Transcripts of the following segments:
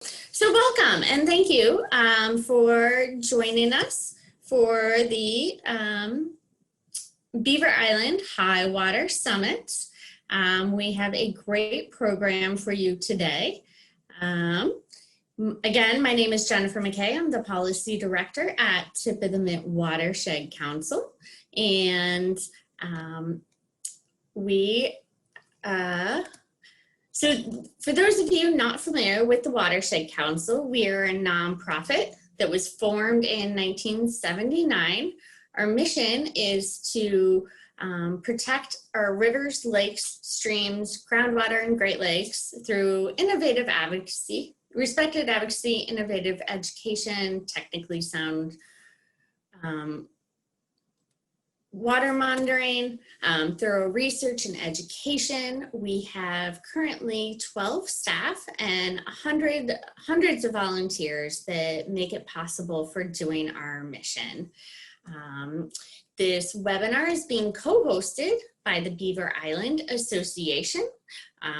So welcome and thank you for joining us for the Beaver Island High Water Summit. We have a great program for you today. Again, my name is Jennifer McKay. I'm the Policy Director at Tip of the Mitt Watershed Council. And So for those of you not familiar with the Watershed Council, we are a nonprofit that was formed in 1979. Our mission is to protect our rivers, lakes, streams, groundwater, and Great Lakes through innovative advocacy, respected advocacy, innovative education, technically sound water monitoring, thorough research and education. We have currently 12 staff and hundreds of volunteers that make it possible for doing our mission. This webinar is being co-hosted by the Beaver Island Association.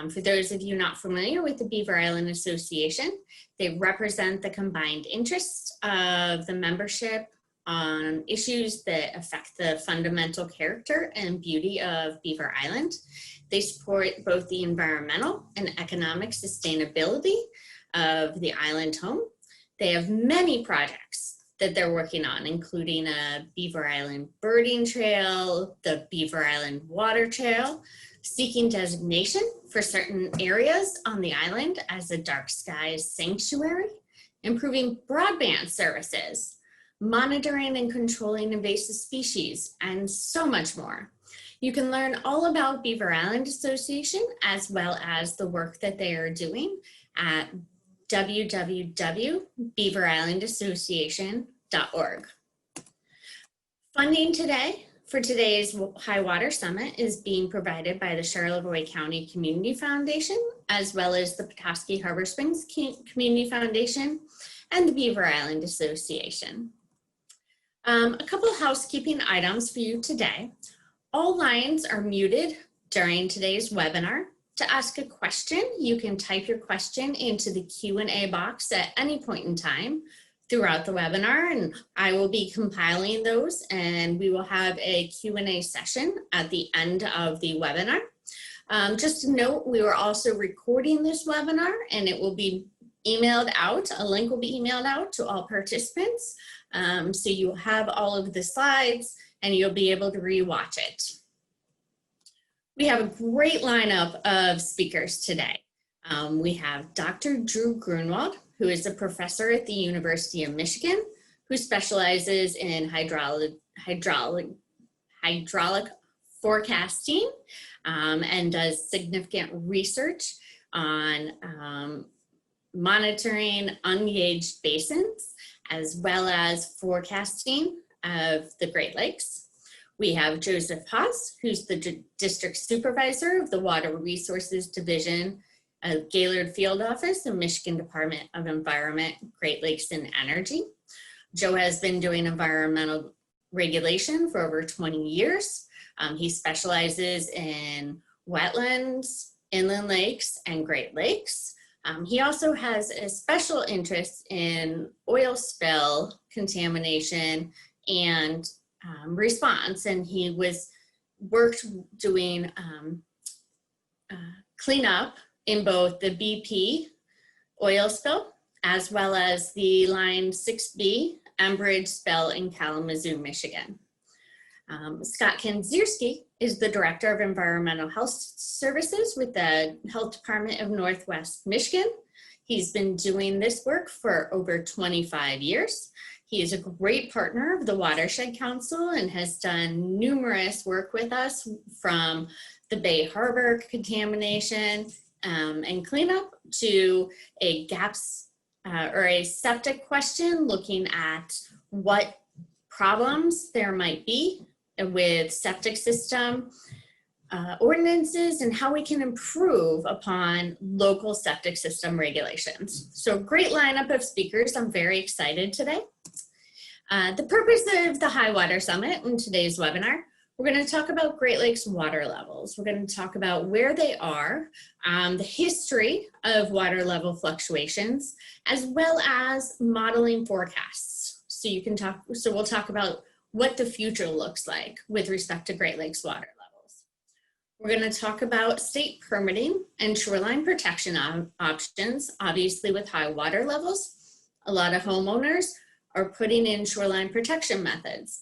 For those of you not familiar with the Beaver Island Association, they represent the combined interests of the membership on issues that affect the fundamental character and beauty of Beaver Island. They support both the environmental and economic sustainability of the island home. They have many projects that they're working on, including a Beaver Island birding trail, the Beaver Island water trail, seeking designation for certain areas on the island as a dark skies sanctuary, improving broadband services, monitoring and controlling invasive species, and so much more. You can learn all about Beaver Island Association as well as the work that they are doing at www.beaverislandassociation.org. Funding today for today's High Water Summit is being provided by the Charlevoix County Community Foundation, as well as the Petoskey Harbor Springs Community Foundation and the Beaver Island Association. A couple of housekeeping items for you today. All lines are muted during today's webinar. To ask a question, you can type your question into the Q&A box at any point in time throughout the webinar, and I will be compiling those, and we will have a Q&A session at the end of the webinar. Just to note, we are also recording this webinar, and it will be emailed out. A link will be emailed out to all participants. So you have all of the slides and you'll be able to rewatch it. We have a great lineup of speakers today. We have Dr. Drew Gronewald, who is a professor at the University of Michigan, who specializes in hydraulic forecasting and does significant research on monitoring ungauged basins, as well as forecasting of the Great Lakes. We have Joseph Haas, who's the district supervisor of the Water Resources Division of Gaylord Field Office and Michigan Department of Environment, Great Lakes and Energy. Joe has been doing environmental regulation for over 20 years. He specializes in wetlands, inland lakes, and Great Lakes. He also has a special interest in oil spill contamination and response, and he worked doing cleanup in both the BP oil spill as well as the Line 6B Enbridge spill in Kalamazoo, Michigan. Scott Kendzierski is the Director of Environmental Health Services with the Health Department of Northwest Michigan. He's been doing this work for over 25 years. He is a great partner of the Watershed Council and has done numerous work with us, from the Bay Harbor contamination and cleanup to a gaps or a septic question, looking at what problems there might be with septic system ordinances and how we can improve upon local septic system regulations. So great lineup of speakers. I'm very excited today. The purpose of the High Water Summit in today's webinar We're going to talk about Great Lakes water levels. We're going to talk about where they are, the history of water level fluctuations, as well as modeling forecasts. So we'll talk about what the future looks like with respect to Great Lakes water levels. We're going to talk about state permitting and shoreline protection options. Obviously, with high water levels, a lot of homeowners are putting in shoreline protection methods.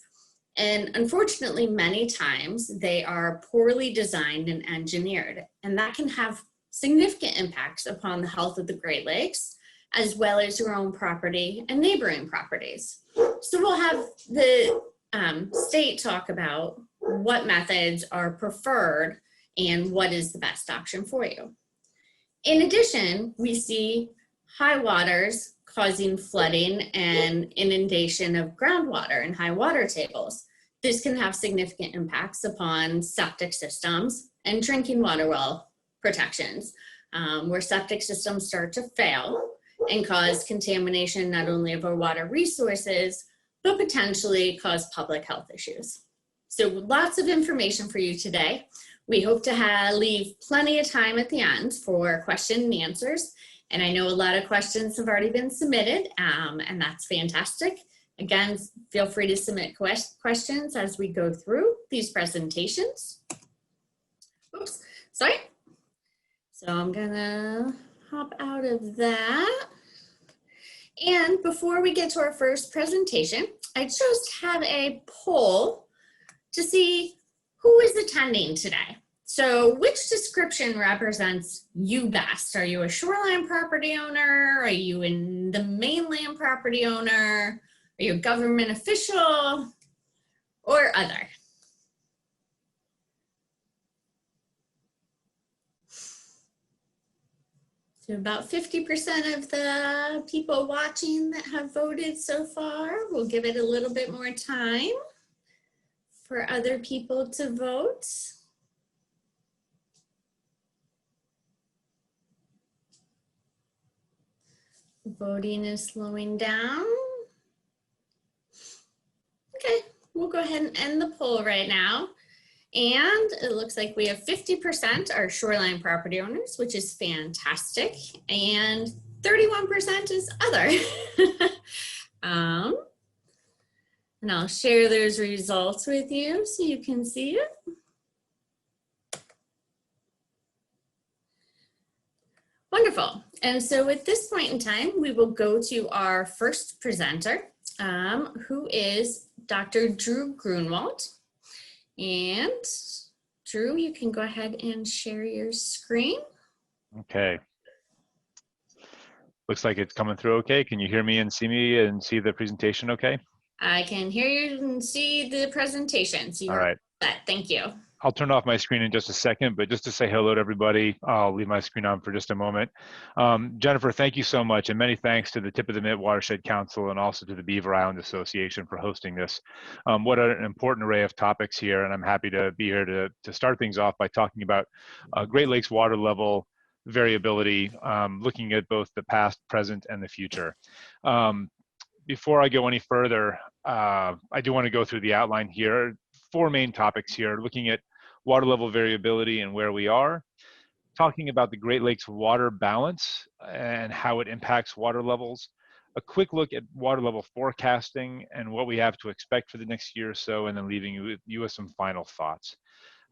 And unfortunately, many times they are poorly designed and engineered, and that can have significant impacts upon the health of the Great Lakes, as well as your own property and neighboring properties. So we'll have the state talk about what methods are preferred and what is the best option for you. In addition, we see high waters causing flooding and inundation of groundwater and high water tables. This can have significant impacts upon septic systems and drinking water well protections, where septic systems start to fail and cause contamination not only of our water resources, but potentially cause public health issues. So lots of information for you today. We hope to leave plenty of time at the end for question and answers. And I know a lot of questions have already been submitted, and that's fantastic. Again, feel free to submit questions as we go through these presentations. Oops, sorry. So I'm gonna hop out of that. And before we get to our first presentation, I just have a poll to see who is attending today. So which description represents you best? Are you a shoreline property owner? Are you in the mainland property owner? Are you a government official or other? So about 50% of the people watching that have voted so far. We'll give it a little bit more time for other people to vote. Voting is slowing down. Okay, we'll go ahead and end the poll right now. And it looks like we have 50% are shoreline property owners, which is fantastic. And 31% is other. And I'll share those results with you so you can see it. Wonderful. And so at this point in time, we will go to our first presenter, who is Dr. Drew Gronewald. And Drew, you can go ahead and share your screen. Okay. Looks like it's coming through okay. Can you hear me and see the presentation okay? I can hear you and see the presentation. So all right. Set. Thank you. I'll turn off my screen in just a second, but just to say hello to everybody, I'll leave my screen on for just a moment. Jennifer, thank you so much, and many thanks to the Tip of the Mitt Watershed Council and also to the Beaver Island Association for hosting this. What an important array of topics here, and I'm happy to be here to start things off by talking about Great Lakes water level variability, looking at both the past, present, and the future. Before I go any further, I do want to go through the outline here. 4 main topics here, looking at water level variability and where we are, talking about the Great Lakes water balance and how it impacts water levels, a quick look at water level forecasting and what we have to expect for the next year or so, and then leaving you with some final thoughts.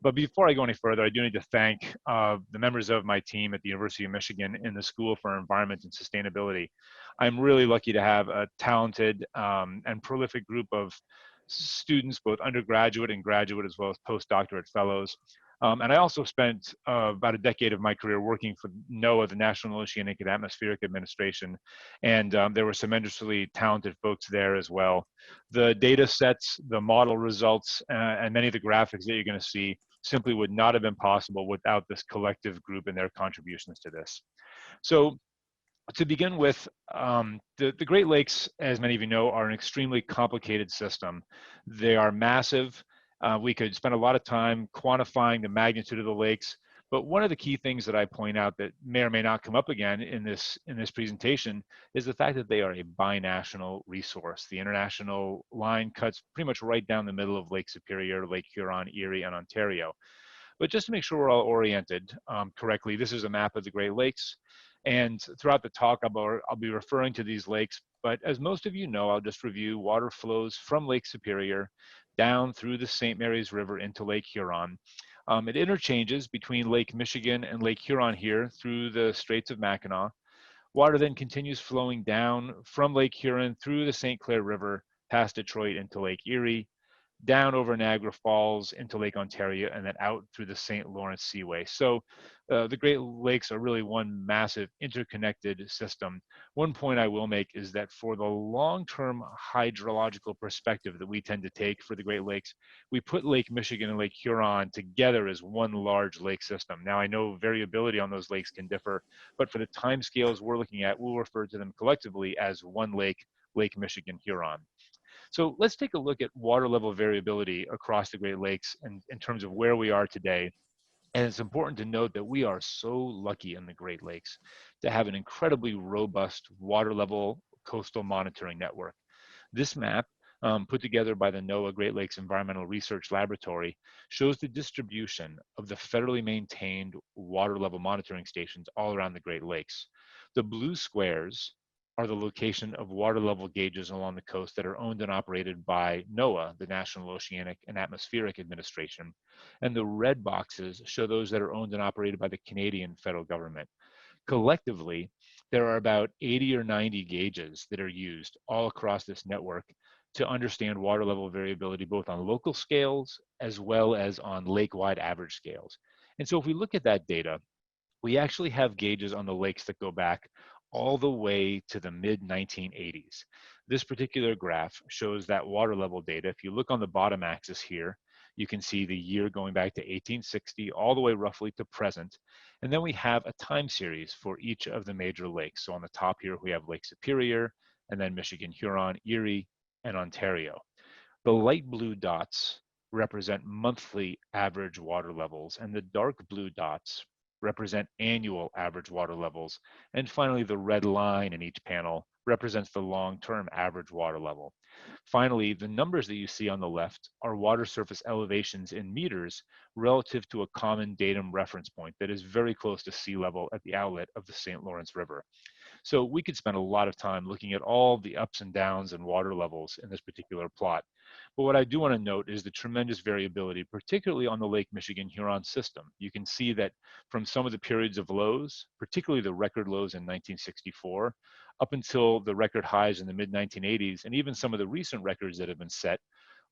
But before I go any further, I do need to thank the members of my team at the University of Michigan in the School for Environment and Sustainability. I'm really lucky to have a talented and prolific group of students, both undergraduate and graduate, as well as postdoctorate fellows. And I also spent about a decade of my career working for NOAA, the National Oceanic and Atmospheric Administration. And there were some tremendously talented folks there as well. The data sets, the model results, and many of the graphics that you're going to see simply would not have been possible without this collective group and their contributions to this. So to begin with, the Great Lakes, as many of you know, are an extremely complicated system. They are massive. We could spend a lot of time quantifying the magnitude of the lakes, But one of the key things that I point out that may or may not come up again in this presentation is the fact that they are a binational resource. The international line cuts pretty much right down the middle of Lake Superior, Lake Huron, Erie, and Ontario. But just to make sure we're all oriented correctly, this is a map of the Great Lakes. And throughout the talk, I'll be referring to these lakes. But as most of you know, I'll just review water flows from Lake Superior down through the St. Mary's River into Lake Huron. It interchanges between Lake Michigan and Lake Huron here through the Straits of Mackinac. Water then continues flowing down from Lake Huron through the St. Clair River, past Detroit into Lake Erie, down over Niagara Falls into Lake Ontario, and then out through the St. Lawrence Seaway. So the Great Lakes are really one massive interconnected system. One point I will make is that for the long-term hydrological perspective that we tend to take for the Great Lakes, we put Lake Michigan and Lake Huron together as one large lake system. Now, I know variability on those lakes can differ, but for the timescales we're looking at, we'll refer to them collectively as one lake, Lake Michigan Huron. So let's take a look at water level variability across the Great Lakes in terms of where we are today. And it's important to note that we are so lucky in the Great Lakes to have an incredibly robust water level coastal monitoring network. This map, put together by the NOAA Great Lakes Environmental Research Laboratory, shows the distribution of the federally maintained water level monitoring stations all around the Great Lakes. The blue squares are the location of water level gauges along the coast that are owned and operated by NOAA, the National Oceanic and Atmospheric Administration. And the red boxes show those that are owned and operated by the Canadian federal government. Collectively, there are about 80 or 90 gauges that are used all across this network to understand water level variability, both on local scales as well as on lake-wide average scales. And so if we look at that data, we actually have gauges on the lakes that go back all the way to the mid-1980s. This particular graph shows that water level data. If you look on the bottom axis here, you can see the year going back to 1860 all the way roughly to present. And then we have a time series for each of the major lakes. So on the top here, we have Lake Superior, and then Michigan, Huron, Erie, and Ontario. The light blue dots represent monthly average water levels, and the dark blue dots represent annual average water levels. And finally, the red line in each panel represents the long-term average water level. Finally, the numbers that you see on the left are water surface elevations in meters relative to a common datum reference point that is very close to sea level at the outlet of the St. Lawrence River. So we could spend a lot of time looking at all the ups and downs and water levels in this particular plot. But what I do want to note is the tremendous variability, particularly on the Lake Michigan Huron system. You can see that from some of the periods of lows, particularly the record lows in 1964, up until the record highs in the mid-1980s, and even some of the recent records that have been set,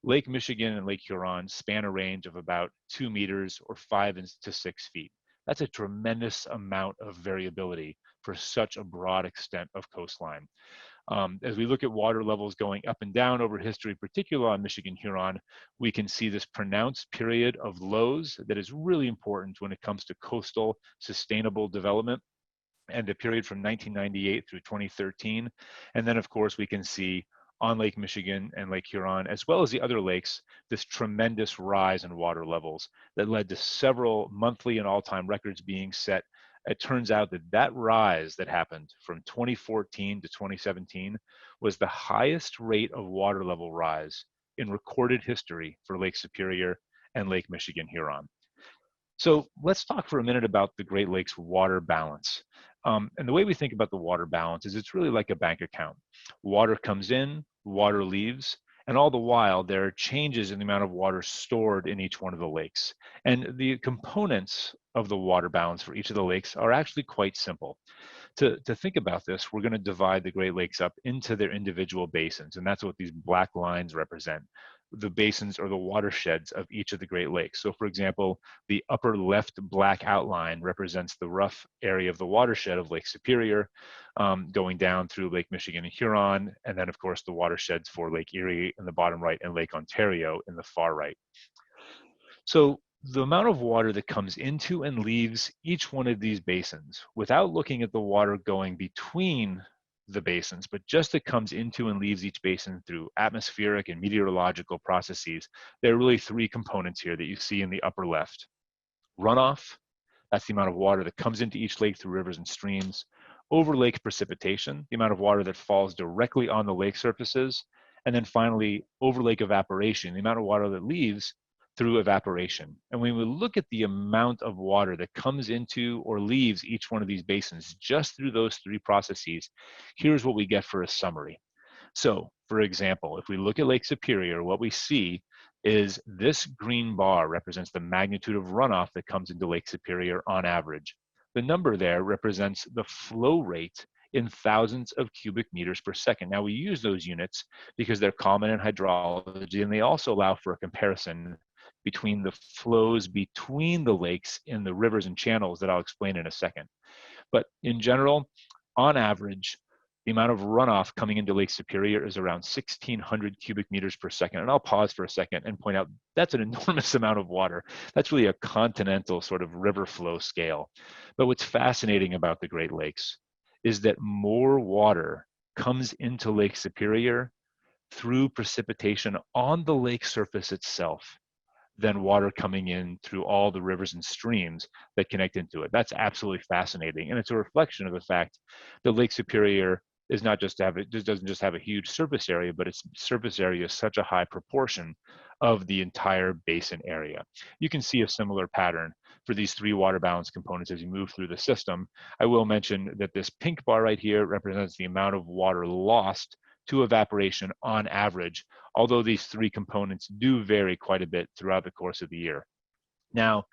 Lake Michigan and Lake Huron span a range of about 2 meters or 5 to 6 feet. That's a tremendous amount of variability for such a broad extent of coastline. As we look at water levels going up and down over history, particularly on Michigan Huron, we can see this pronounced period of lows that is really important when it comes to coastal sustainable development, and the period from 1998 through 2013. And then of course we can see on Lake Michigan and Lake Huron, as well as the other lakes, this tremendous rise in water levels that led to several monthly and all-time records being set. It turns out that that rise that happened from 2014 to 2017 was the highest rate of water level rise in recorded history for Lake Superior and Lake Michigan Huron. So let's talk for a minute about the Great Lakes water balance. And the way we think about the water balance is it's really like a bank account. Water comes in, water leaves, and all the while there are changes in the amount of water stored in each one of the lakes. And the components of the water balance for each of the lakes are actually quite simple. To think about this, we're going to divide the Great Lakes up into their individual basins, and that's what these black lines represent. The basins or the watersheds of each of the Great Lakes. So for example, the upper left black outline represents the rough area of the watershed of Lake Superior, going down through Lake Michigan and Huron, and then of course the watersheds for Lake Erie in the bottom right and Lake Ontario in the far right. So the amount of water that comes into and leaves each one of these basins, without looking at the water going between the basins, but just that comes into and leaves each basin through atmospheric and meteorological processes, there are really three components here that you see in the upper left: runoff, That's the amount of water that comes into each lake through rivers and streams. Over lake precipitation, the amount of water that falls directly on the lake surfaces. And then finally, over lake evaporation, the amount of water that leaves through evaporation. And when we look at the amount of water that comes into or leaves each one of these basins just through those three processes, here's what we get for a summary. So, for example, if we look at Lake Superior, what we see is this green bar represents the magnitude of runoff that comes into Lake Superior on average. The number there represents the flow rate in thousands of cubic meters per second. Now, we use those units because they're common in hydrology, and they also allow for a comparison between the flows between the lakes in the rivers and channels that I'll explain in a second. But in general, on average, the amount of runoff coming into Lake Superior is around 1,600 cubic meters per second. And I'll pause for a second and point out that's an enormous amount of water. That's really a continental sort of river flow scale. But what's fascinating about the Great Lakes is that more water comes into Lake Superior through precipitation on the lake surface itself than water coming in through all the rivers and streams that connect into it. That's absolutely fascinating. And it's a reflection of the fact that Lake Superior is not just to have it doesn't just have a huge surface area, but its surface area is such a high proportion of the entire basin area. You can see a similar pattern for these three water balance components as you move through the system. I will mention that this pink bar right here represents the amount of water lost to evaporation on average, although these three components do vary quite a bit throughout the course of the year. Now,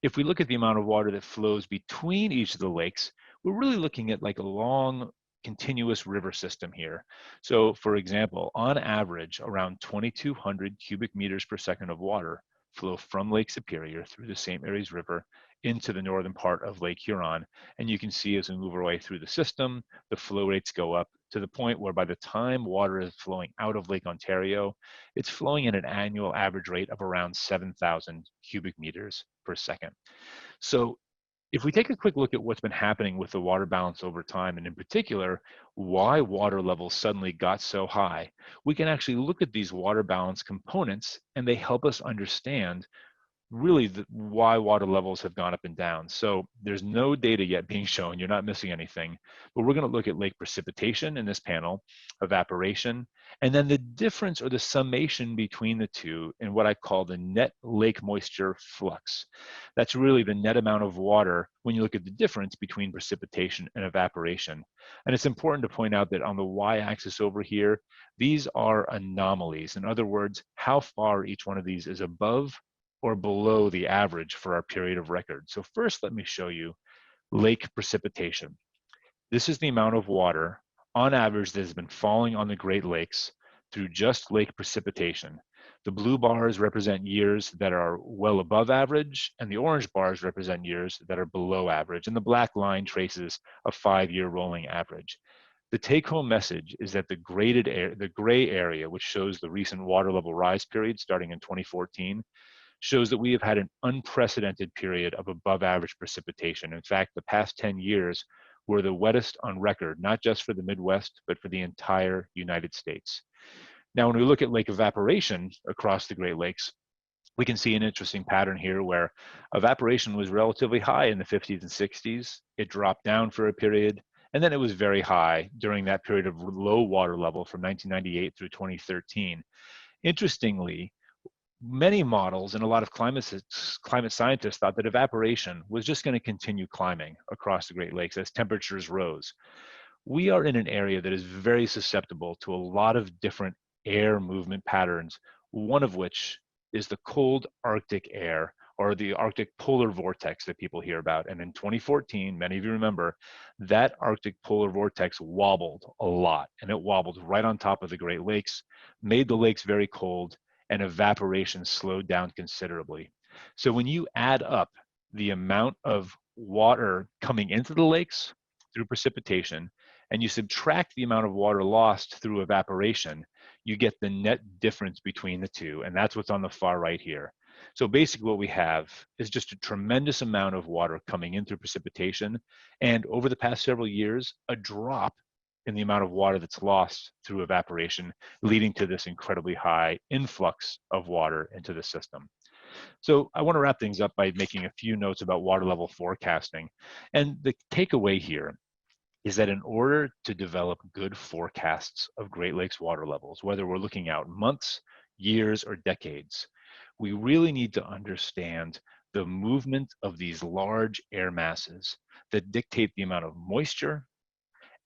if we look at the amount of water that flows between each of the lakes, we're really looking at like a long continuous river system here. So for example, on average, around 2,200 cubic meters per second of water flow from Lake Superior through the St. Mary's River into the northern part of Lake Huron. And you can see as we move our way through the system, the flow rates go up to the point where by the time water is flowing out of Lake Ontario, it's flowing at an annual average rate of around 7,000 cubic meters per second. So if we take a quick look at what's been happening with the water balance over time, and in particular, why water levels suddenly got so high, we can actually look at these water balance components and they help us understand really why water levels have gone up and down. So there's no data yet being shown, you're not missing anything, but we're going to look at lake precipitation in this panel, evaporation, and then the difference or the summation between the two in what I call the net lake moisture flux. That's really the net amount of water when you look at the difference between precipitation and evaporation. And it's important to point out that on the y-axis over here, these are anomalies. In other words, how far each one of these is above or below the average for our period of record. So first, let me show you lake precipitation. This is the amount of water on average that has been falling on the Great Lakes through just lake precipitation. The blue bars represent years that are well above average, and the orange bars represent years that are below average, and the black line traces a 5-year rolling average. The take-home message is that the gray area, which shows the recent water level rise period starting in 2014, shows that we have had an unprecedented period of above average precipitation. In fact, the past 10 years were the wettest on record, not just for the Midwest, but for the entire United States. Now, when we look at lake evaporation across the Great Lakes, we can see an interesting pattern here where evaporation was relatively high in the 50s and 60s. It dropped down for a period, and then it was very high during that period of low water level from 1998 through 2013. Interestingly, many models and a lot of climate scientists thought that evaporation was just going to continue climbing across the Great Lakes as temperatures rose. We are in an area that is very susceptible to a lot of different air movement patterns, one of which is the cold Arctic air, or the Arctic polar vortex that people hear about. And in 2014, many of you remember, that Arctic polar vortex wobbled a lot, and it wobbled right on top of the Great Lakes, made the lakes very cold, and evaporation slowed down considerably. So when you add up the amount of water coming into the lakes through precipitation, and you subtract the amount of water lost through evaporation, you get the net difference between the two, and that's what's on the far right here. So basically what we have is just a tremendous amount of water coming in through precipitation, and over the past several years, a drop in the amount of water that's lost through evaporation, leading to this incredibly high influx of water into the system. So I want to wrap things up by making a few notes about water level forecasting. And the takeaway here is that in order to develop good forecasts of Great Lakes water levels, whether we're looking out months, years, or decades, we really need to understand the movement of these large air masses that dictate the amount of moisture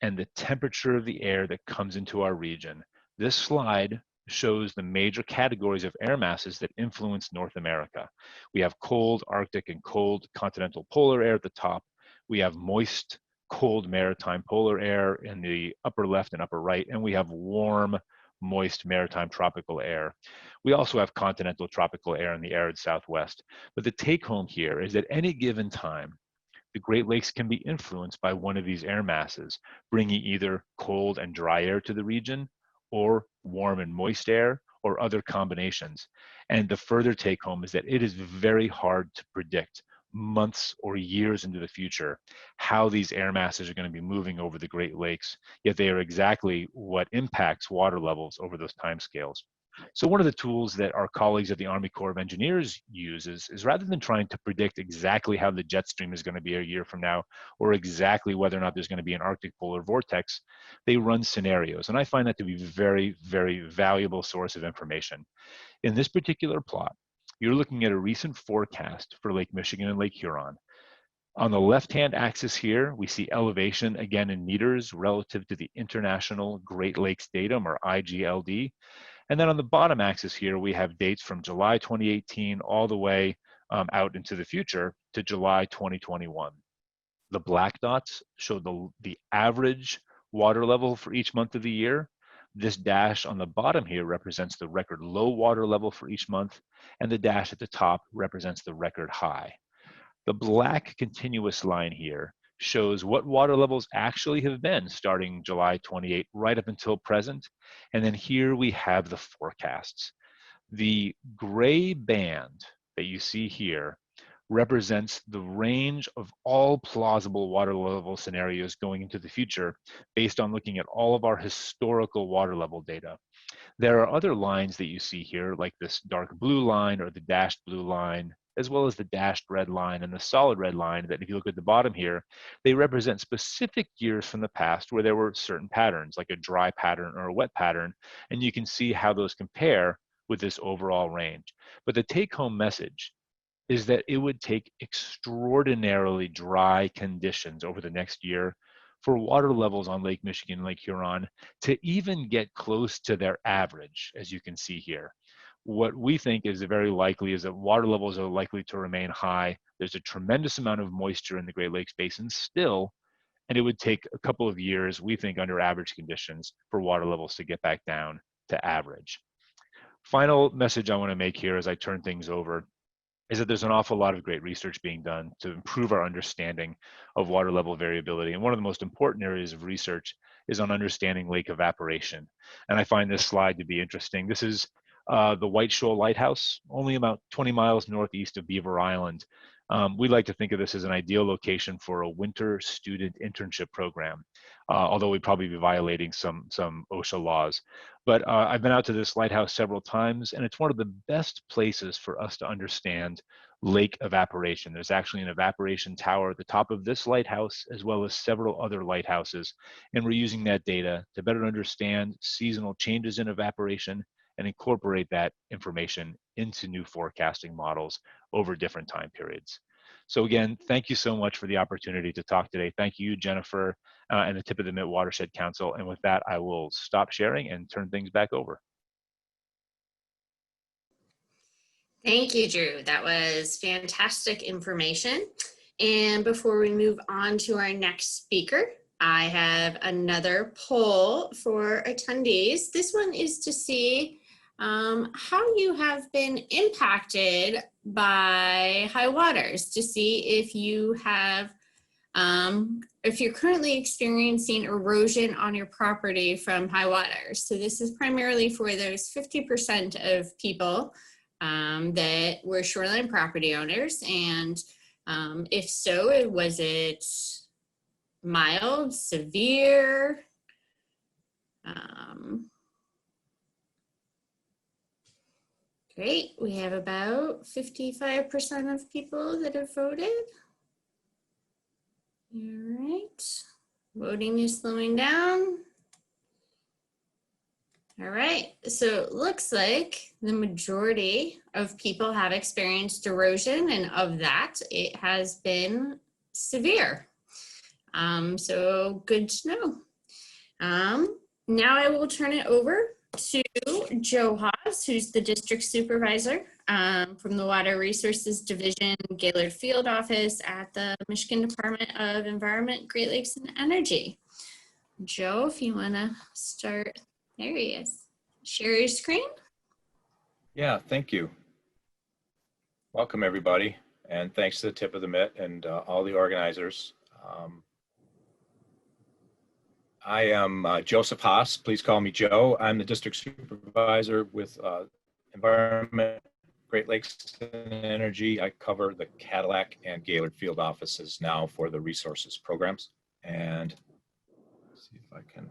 and the temperature of the air that comes into our region. This slide shows the major categories of air masses that influence North America. We have cold Arctic and cold continental polar air at the top. We have moist, cold maritime polar air in the upper left and upper right, and we have warm, moist maritime tropical air. We also have continental tropical air in the arid southwest. But the take home here is at any given time, the Great Lakes can be influenced by one of these air masses, bringing either cold and dry air to the region, or warm and moist air, or other combinations. And the further take home is that it is very hard to predict months or years into the future how these air masses are going to be moving over the Great Lakes, yet they are exactly what impacts water levels over those timescales. So one of the tools that our colleagues at the Army Corps of Engineers uses is rather than trying to predict exactly how the jet stream is going to be a year from now, or exactly whether or not there's going to be an Arctic polar vortex, they run scenarios. And I find that to be very, very valuable source of information. In this particular plot, you're looking at a recent forecast for Lake Michigan and Lake Huron. On the left-hand axis here, we see elevation, again in meters, relative to the International Great Lakes Datum, or IGLD. And then on the bottom axis here, we have dates from July 2018 all the way out into the future to July 2021. The black dots show the average water level for each month of the year. This dash on the bottom here represents the record low water level for each month, and the dash at the top represents the record high. The black continuous line here shows what water levels actually have been starting July 28 right up until present. And then here we have the forecasts. The gray band that you see here represents the range of all plausible water level scenarios going into the future based on looking at all of our historical water level data. There are other lines that you see here, like this dark blue line or the dashed blue line, as well as the dashed red line and the solid red line, that if you look at the bottom here, they represent specific years from the past where there were certain patterns, like a dry pattern or a wet pattern, and you can see how those compare with this overall range. But the take-home message is that it would take extraordinarily dry conditions over the next year for water levels on Lake Michigan and Lake Huron to even get close to their average, as you can see here. What we think is very likely is that water levels are likely to remain high. There's a tremendous amount of moisture in the Great Lakes Basin still, and it would take a couple of years, we think, under average conditions for water levels to get back down to average. Final message I want to make here as I turn things over is that there's an awful lot of great research being done to improve our understanding of water level variability. And one of the most important areas of research is on understanding lake evaporation. And I find this slide to be interesting. This is the White Shoal Lighthouse, only about 20 miles northeast of Beaver Island. We like to think of this as an ideal location for a winter student internship program, although we'd probably be violating some OSHA laws. But I've been out to this lighthouse several times, and it's one of the best places for us to understand lake evaporation. There's actually an evaporation tower at the top of this lighthouse, as well as several other lighthouses. And we're using that data to better understand seasonal changes in evaporation and incorporate that information into new forecasting models over different time periods. So again, thank you so much for the opportunity to talk today. Thank you, Jennifer, and the Tip of the Mitt Watershed Council. And with that, I will stop sharing and turn things back over. Thank you, Drew. That was fantastic information. And before we move on to our next speaker, I have another poll for attendees. This one is to see how you have been impacted by high waters, to see if you have, if you're currently experiencing erosion on your property from high waters. So this is primarily for those 50% of people that were shoreline property owners. And if so, was it mild, severe? Great. We have about 55% of people that have voted. All right. Voting is slowing down. All right. So it looks like the majority of people have experienced erosion, and of that, it has been severe. So good to know. Now I will turn it over to Joe Haas, who's the district supervisor from the Water Resources Division, Gaylord Field Office at the Michigan Department of Environment, Great Lakes and Energy. Joe, if you want to start, there he is. Share your screen. Yeah, thank you. Welcome everybody, and thanks to the Tip of the Mitt and all the organizers. I am Joseph Haas. Please call me Joe. I'm the district supervisor with Environment, Great Lakes and Energy. I cover the Cadillac and Gaylord field offices now for the resources programs. And let's see if I can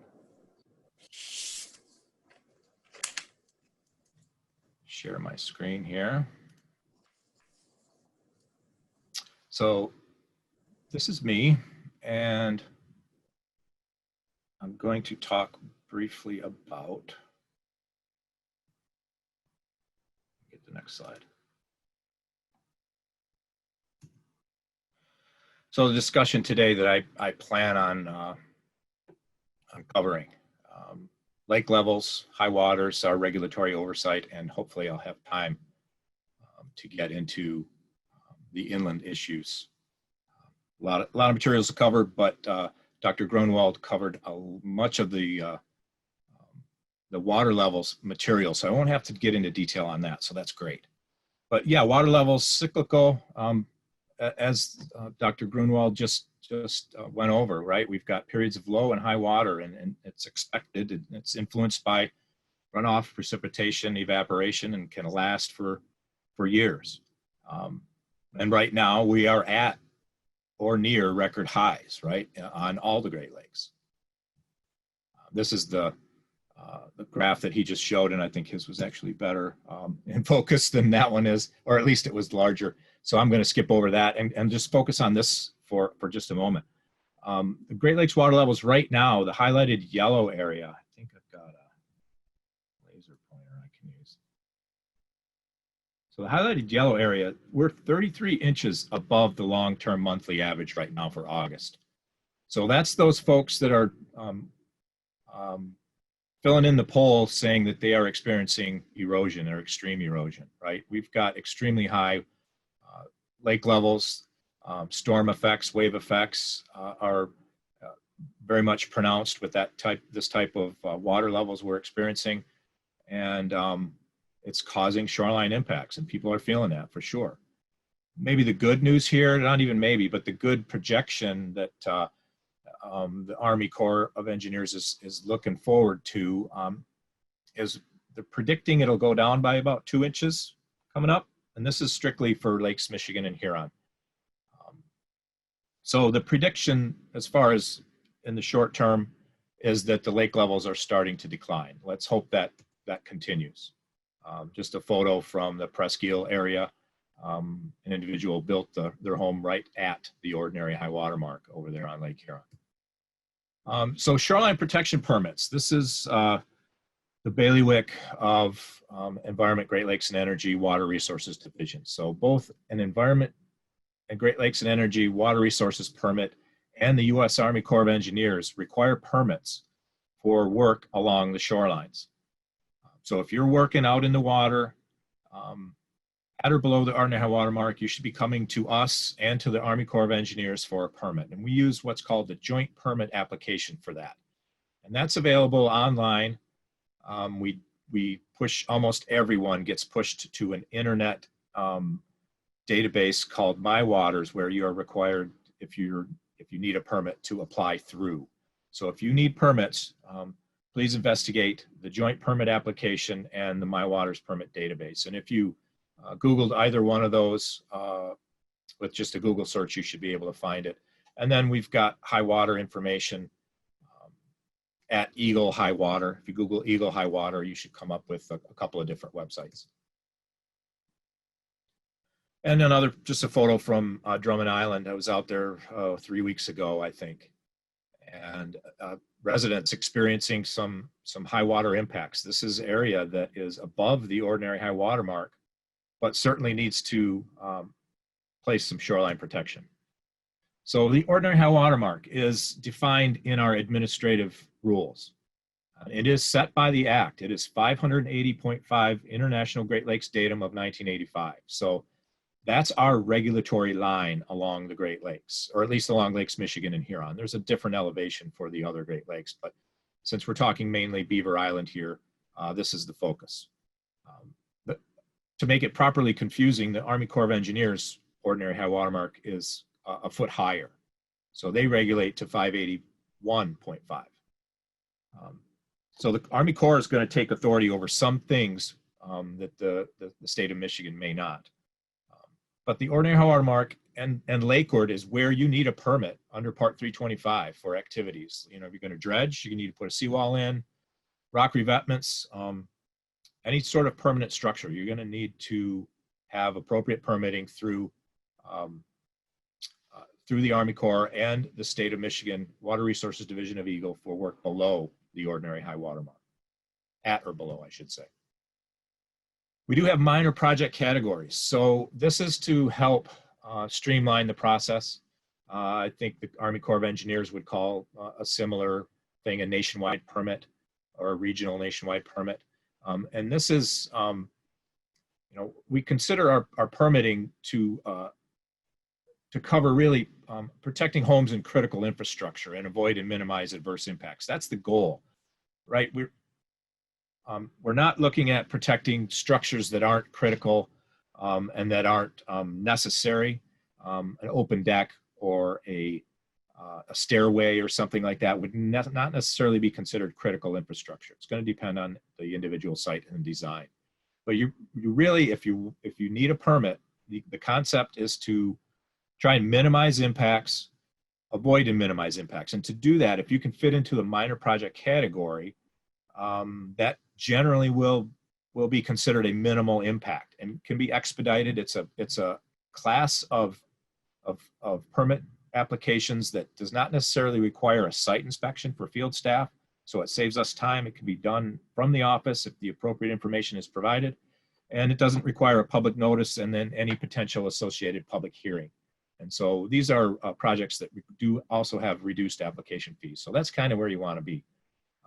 share my screen here. So this is me, and I'm going to talk briefly about, get the next slide. So the discussion today that I plan on covering, lake levels, high waters, our regulatory oversight, and hopefully I'll have time to get into the inland issues. A lot of materials to cover, but Dr. Gronewald covered much of the water levels material, so I won't have to get into detail on that, so that's great. But yeah, water levels, cyclical, as Dr. Grunwald just went over, right? We've got periods of low and high water, and it's expected. It's influenced by runoff, precipitation, evaporation, and can last for years. And right now we are at or near record highs, right, on all the Great Lakes. This is the graph that he just showed, and I think his was actually better in focus than that one is, or at least it was larger. So I'm going to skip over that and just focus on this for just a moment. The Great Lakes water levels right now, the highlighted yellow area, I think I've got a laser pointer I can use. So the highlighted yellow area, we're 33 inches above the long-term monthly average right now for August. So that's those folks that are filling in the poll saying that they are experiencing erosion or extreme erosion, right? We've got extremely high lake levels, storm effects, wave effects are very much pronounced with this type of water levels we're experiencing, and it's causing shoreline impacts, and people are feeling that for sure. Maybe the good news here, not even maybe, but the good projection that the Army Corps of Engineers is looking forward to is they're predicting it'll go down by about 2 inches coming up. And this is strictly for Lakes Michigan and Huron. So the prediction as far as in the short term is that the lake levels are starting to decline. Let's hope that that continues. Just a photo from the Presqu'île area. An individual built their home right at the ordinary high water mark over there on Lake Huron. So shoreline protection permits. This is the bailiwick of Environment, Great Lakes and Energy Water Resources Division. So both an Environment and Great Lakes and Energy Water Resources permit and the U.S. Army Corps of Engineers require permits for work along the shorelines. So if you're working out in the water, at or below the ordinary high water mark, you should be coming to us and to the Army Corps of Engineers for a permit. And we use what's called the joint permit application for that. And that's available online. We push, almost everyone gets pushed to an internet database called My Waters, where you are required, if you need a permit, to apply through. So if you need permits, please investigate the joint permit application and the My Waters permit database. And if you Googled either one of those with just a Google search, you should be able to find it. And then we've got high water information at Eagle High Water. If you Google Eagle High Water, you should come up with a couple of different websites. And another, just a photo from Drummond Island. I was out there 3 weeks ago, I think, and residents experiencing some high water impacts. This is area that is above the ordinary high water mark, but certainly needs to place some shoreline protection. So the ordinary high water mark is defined in our administrative rules. It is set by the Act. It is 580.5 International Great Lakes Datum of 1985. So that's our regulatory line along the Great Lakes, or at least along Lakes Michigan and Huron. There's a different elevation for the other Great Lakes, but since we're talking mainly Beaver Island here, this is the focus. But to make it properly confusing, the Army Corps of Engineers ordinary high water mark is a foot higher. So they regulate to 581.5. So the Army Corps is going to take authority over some things that the state of Michigan may not. But the ordinary high water mark and Lakeward is where you need a permit under Part 325 for activities. You know, if you're going to dredge, you need to put a seawall in, rock revetments, any sort of permanent structure. You're going to need to have appropriate permitting through the Army Corps and the state of Michigan Water Resources Division of Eagle for work below the ordinary high water mark, at or below, I should say. We do have minor project categories. So this is to help streamline the process. I think the Army Corps of Engineers would call a similar thing a nationwide permit or a regional nationwide permit. And this is, you know, we consider our permitting to cover really protecting homes and critical infrastructure and avoid and minimize adverse impacts. That's the goal, right? We're not looking at protecting structures that aren't critical and that aren't necessary. An open deck or a stairway or something like that would not necessarily be considered critical infrastructure. It's going to depend on the individual site and design. But you really, if you need a permit, the concept is to try and minimize impacts, avoid and minimize impacts. And to do that, if you can fit into the minor project category, that generally will be considered a minimal impact and can be expedited. It's a class of permit applications that does not necessarily require a site inspection for field staff. So it saves us time. It can be done from the office if the appropriate information is provided. And it doesn't require a public notice and then any potential associated public hearing. And so these are projects that do also have reduced application fees. So that's kind of where you want to be.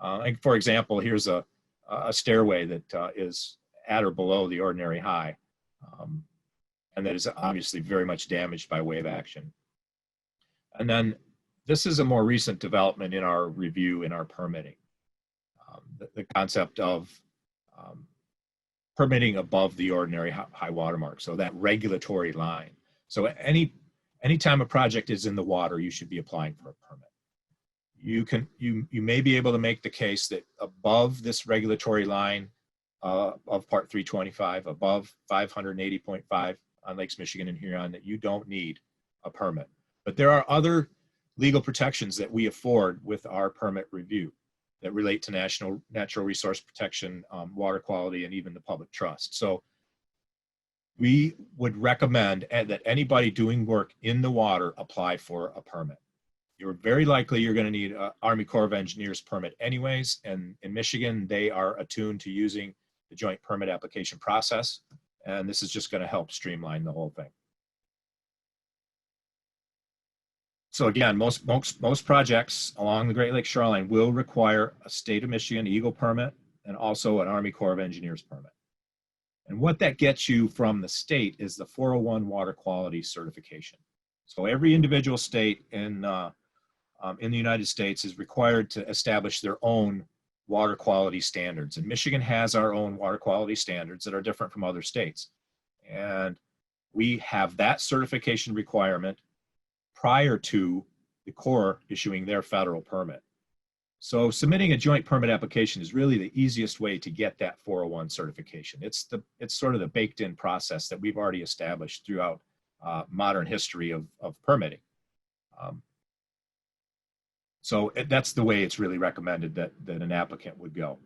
Like for example, here's a stairway that is at or below the ordinary high, and that is obviously very much damaged by wave action. And then this is a more recent development in our review, in our permitting. The concept of permitting above the ordinary high water mark, so that regulatory line. So anytime a project is in the water, you should be applying for a permit. You may be able to make the case that above this regulatory line of Part 325, above 580.5 on Lakes Michigan and Huron, that you don't need a permit. But there are other legal protections that we afford with our permit review that relate to natural resource protection, water quality, and even the public trust. So we would recommend that anybody doing work in the water apply for a permit. You're very likely you're going to need an Army Corps of Engineers permit anyways, and in Michigan, they are attuned to using the joint permit application process, and this is just going to help streamline the whole thing. So again, most projects along the Great Lakes shoreline will require a state of Michigan Eagle permit and also an Army Corps of Engineers permit. And what that gets you from the state is the 401 water quality certification. So every individual state in the United States is required to establish their own water quality standards. And Michigan has our own water quality standards that are different from other states. And we have that certification requirement prior to the Corps issuing their federal permit. So submitting a joint permit application is really the easiest way to get that 401 certification. It's sort of the baked in process that we've already established throughout modern history of permitting. So that's the way it's really recommended that an applicant would go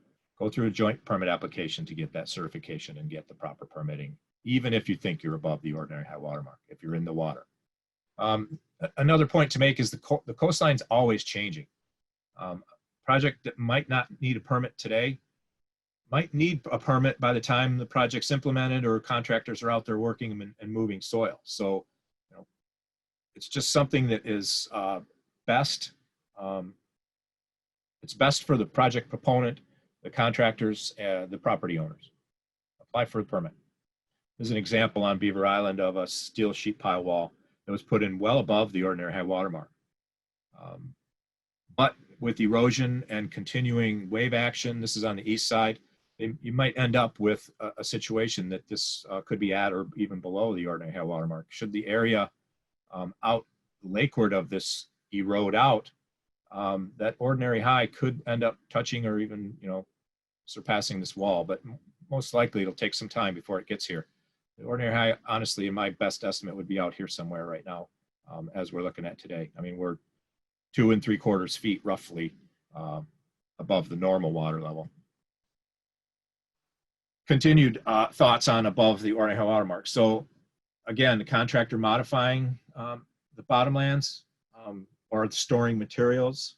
through a joint permit application to get that certification and get the proper permitting even if you think you're above the ordinary high water mark, if you're in the water. Another point to make is the coastline's always changing. Project that might not need a permit today might need a permit by the time the project's implemented or contractors are out there working and moving soil. So, you know, it's just something that is best. It's best for the project proponent, the contractors, the property owners. Apply for a permit. There's an example on Beaver Island of a steel sheet pile wall that was put in well above the ordinary high water mark. But with erosion and continuing wave action, this is on the east side, you might end up with a situation that this could be at or even below the ordinary high water mark. Should the area out lakeward of this erode out, that ordinary high could end up touching or even, you know, surpassing this wall, but most likely it'll take some time before it gets here. The ordinary high, honestly, in my best estimate, would be out here somewhere right now, as we're looking at today. I mean, we're 2 3/4 feet roughly above the normal water level. Continued thoughts on above the ordinary high water mark. So again, the contractor modifying the bottomlands or storing materials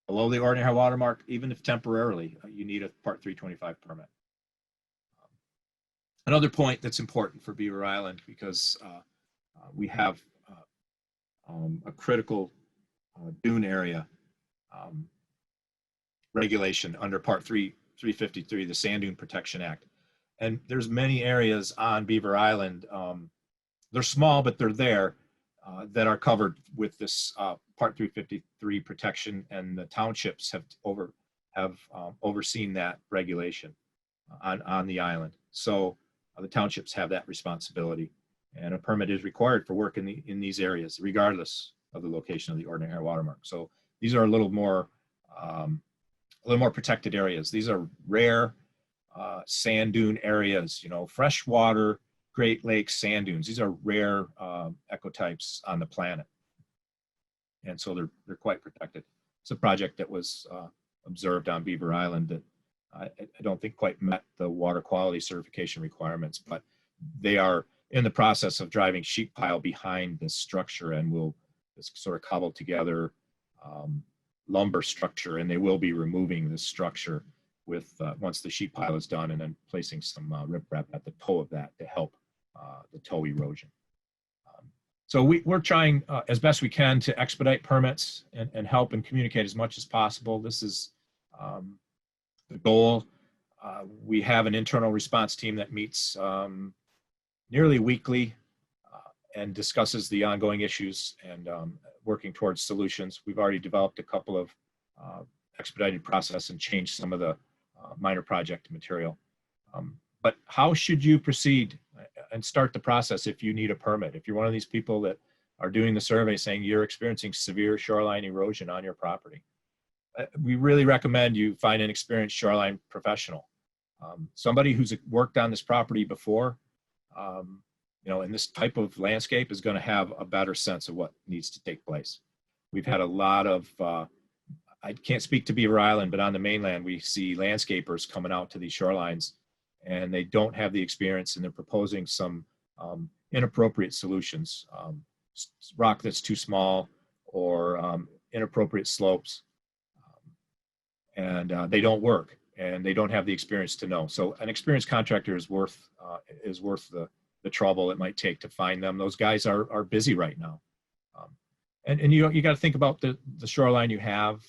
below the ordinary high water mark, even if temporarily, you need a Part 325 permit. Another point that's important for Beaver Island, because we have a critical dune area regulation under Part 353, the Sand Dune Protection Act. And there's many areas on Beaver Island, they're small, but they're there, that are covered with this Part 353 protection, and the townships have overseen that regulation on the island. So the townships have that responsibility, and a permit is required for work in these areas, regardless of the location of the ordinary high water mark. So these are a little more protected areas. These are rare sand dune areas, you know, freshwater Great Lakes sand dunes. These are rare ecotypes on the planet, and so they're quite protected. It's a project that was observed on Beaver Island that I don't think quite met the water quality certification requirements, but they are in the process of driving sheet pile behind this structure, and will sort of cobbled together lumber structure, and they will be removing this structure with once the sheet pile is done, and then placing some riprap at the toe of that to help the toe erosion. So we're trying as best we can to expedite permits and help and communicate as much as possible. This is the goal. We have an internal response team that meets nearly weekly and discusses the ongoing issues and working towards solutions. We've already developed a couple of expedited process and changed some of the minor project material. But how should you proceed and start the process if you need a permit? If you're one of these people that are doing the survey saying you're experiencing severe shoreline erosion on your property, we really recommend you find an experienced shoreline professional. Somebody who's worked on this property before, you know, in this type of landscape, is going to have a better sense of what needs to take place. We've had a lot of, I can't speak to Beaver Island, but on the mainland, we see landscapers coming out to these shorelines, and they don't have the experience, and they're proposing some inappropriate solutions. Rock that's too small, or inappropriate slopes, and they don't work, and they don't have the experience to know. So an experienced contractor is worth the trouble it might take to find them. Those guys are busy right now, and you got to think about the shoreline you have,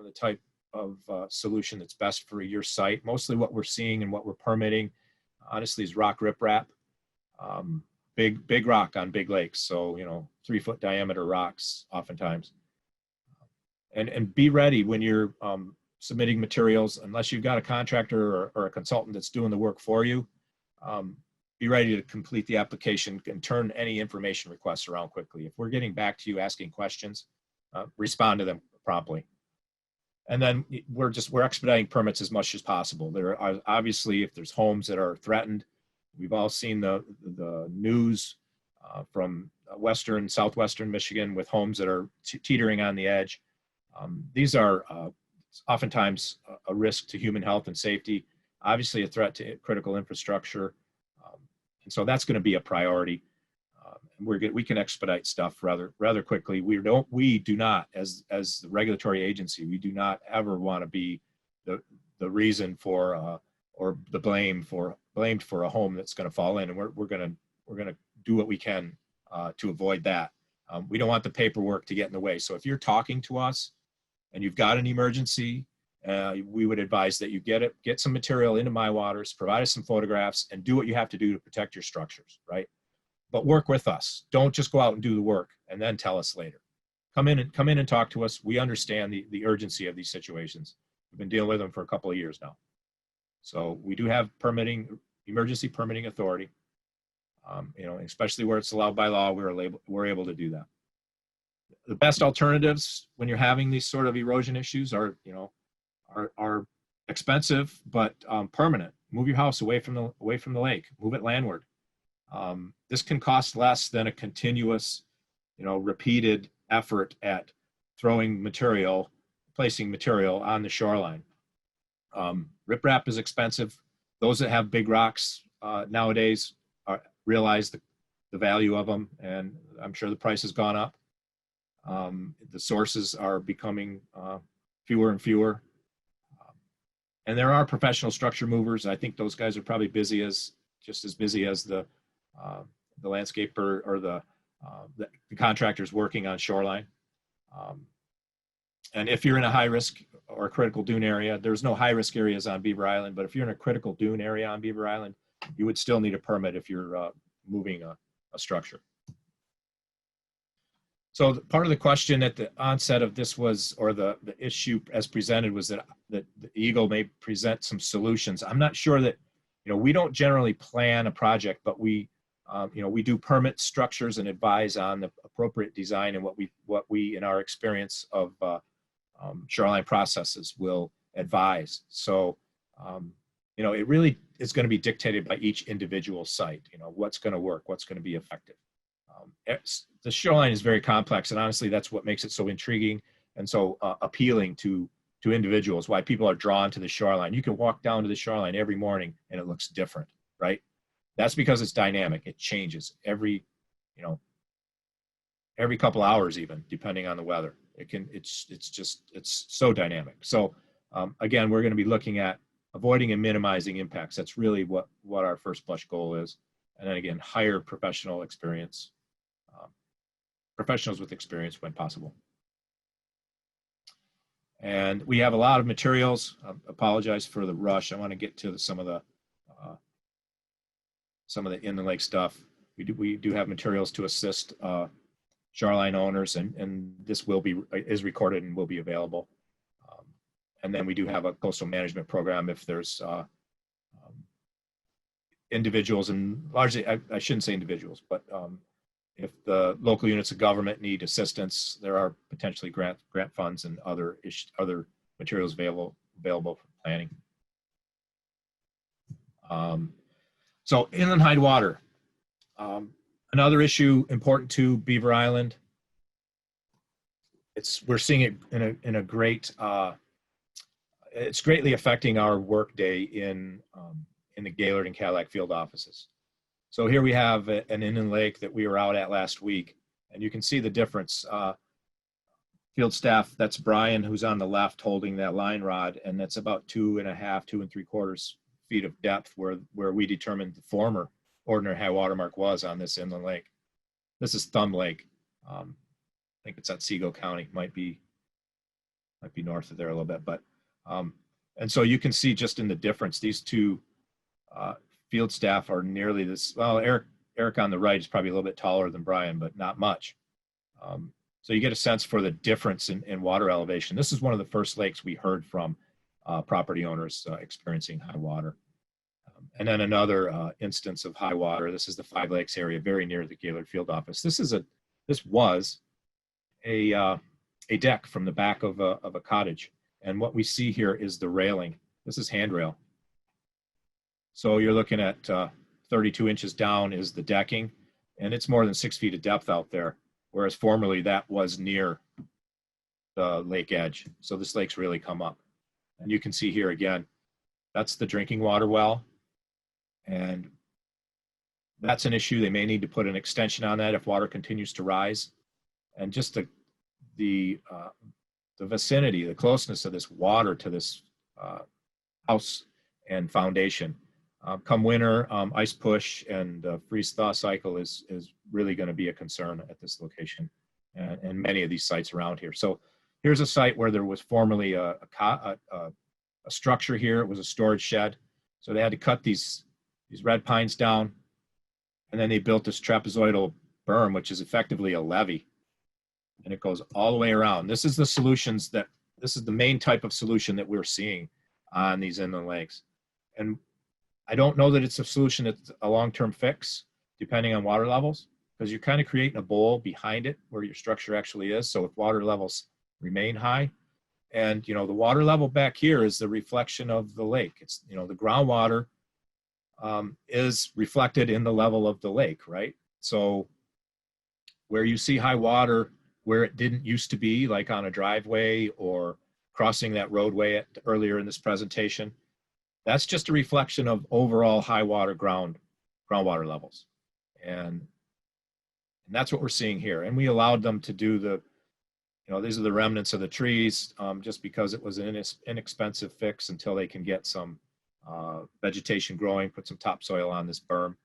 the type of solution that's best for your site. Mostly what we're seeing and what we're permitting, honestly, is rock riprap, big rock on big lakes. So, you know, 3-foot diameter rocks oftentimes. And be ready when you're submitting materials, unless you've got a contractor or a consultant that's doing the work for you. Be ready to complete the application and turn any information requests around quickly. If we're getting back to you asking questions, respond to them promptly. And then we're expediting permits as much as possible. There are obviously, if there's homes that are threatened, we've all seen the news from southwestern Michigan with homes that are teetering on the edge. These are oftentimes a risk to human health and safety. obviously a threat to critical infrastructure. And so that's going to be a priority. We can expedite stuff rather quickly. We do not, as the regulatory agency, we do not ever want to be the reason for or the blamed for a home that's going to fall in, and we're going to do what we can to avoid that. We don't want the paperwork to get in the way. So if you're talking to us and you've got an emergency, we would advise that you get some material into My Waters, provide us some photographs, and do what you have to do to protect your structures, right? But work with us. Don't just go out and do the work and then tell us later. Come in and talk to us. We understand the urgency of these situations. We've been dealing with them for a couple of years now. So we do have emergency permitting authority. Especially where it's allowed by law, we're able to do that. The best alternatives when you're having these sort of erosion issues are expensive but permanent. Move your house away from the lake. Move it landward. This can cost less than a continuous, repeated effort at placing material on the shoreline. Riprap is expensive. Those that have big rocks nowadays realize the value of them, and I'm sure the price has gone up. The sources are becoming fewer and fewer. And there are professional structure movers. I think those guys are probably just as busy as the landscaper or the contractors working on shoreline. And if you're in a high risk or critical dune area, there's no high risk areas on Beaver Island, but if you're in a critical dune area on Beaver Island, you would still need a permit if you're moving a structure. So part of the question at the onset of this was, or the issue as presented was that the Eagle may present some solutions. I'm not sure that, we don't generally plan a project, but we do permit structures and advise on the appropriate design and what we in our experience of shoreline processes will advise. So, it really is going to be dictated by each individual site, what's going to work, what's going to be effective. The shoreline is very complex, and honestly, that's what makes it so intriguing and so appealing to individuals, why people are drawn to the shoreline. You can walk down to the shoreline every morning and it looks different, right? That's because it's dynamic. It changes every couple hours, even depending on the weather. It's so dynamic. So again, we're going to be looking at avoiding and minimizing impacts. That's really what our first blush goal is. And then again, hire professionals with experience when possible. And we have a lot of materials. Apologize for the rush. I want to get to some of the in the lake stuff. We do have materials to assist shoreline owners, and this is recorded and will be available. And then we do have a coastal management program if there's individuals, and largely I shouldn't say individuals, but if the local units of government need assistance, there are potentially grant funds and other materials available for planning. So inland high water, another issue important to Beaver Island. We're seeing it in a great. It's greatly affecting our workday in the Gaylord and Cadillac field offices. So here we have an inland lake that we were out at last week, and you can see the difference. Field staff, that's Brian, who's on the left holding that line rod, and that's about 2.5, 2 3/4 feet of depth where we determined the former ordinary high water mark was on this inland lake. This is Thumb Lake. I think it's at Seagull County, might be north of there a little bit, but and so you can see just in the difference, these two field staff are nearly this. Well, Eric on the right is probably a little bit taller than Brian, but not much. So you get a sense for the difference in water elevation. This is one of the first lakes we heard from property owners experiencing high water. And then another instance of high water. This is the Five Lakes area, very near the Gaylord field office. This was a deck from the back of a cottage, and what we see here is the railing. This is handrail. So you're looking at 32 inches down is the decking, and it's more than 6 feet of depth out there, whereas formerly that was near the lake edge. So this lake's really come up. And you can see here again, That's the drinking water well. And that's an issue. They may need to put an extension on that if water continues to rise. And just the vicinity, the closeness of this water to this house and foundation. Come winter, ice push and freeze thaw cycle is really going to be a concern at this location and many of these sites around here. So here's a site where there was formerly a structure here. It was a storage shed. So they had to cut these red pines down, and then they built this trapezoidal berm, which is effectively a levee, and it goes all the way around. This is the main type of solution that we're seeing on these inland lakes. And I don't know that it's a solution that's a long-term fix, depending on water levels, because you're kind of creating a bowl behind it where your structure actually is. So if water levels remain high, and the water level back here is the reflection of the lake. It's, the groundwater is reflected in the level of the lake, right? So where you see high water, where it didn't used to be, like on a driveway or crossing that roadway earlier in this presentation, that's just a reflection of overall high water groundwater levels. And that's what we're seeing here. And we allowed them to do these are the remnants of the trees, just because it was an inexpensive fix until they can get some vegetation growing, put some topsoil on this berm.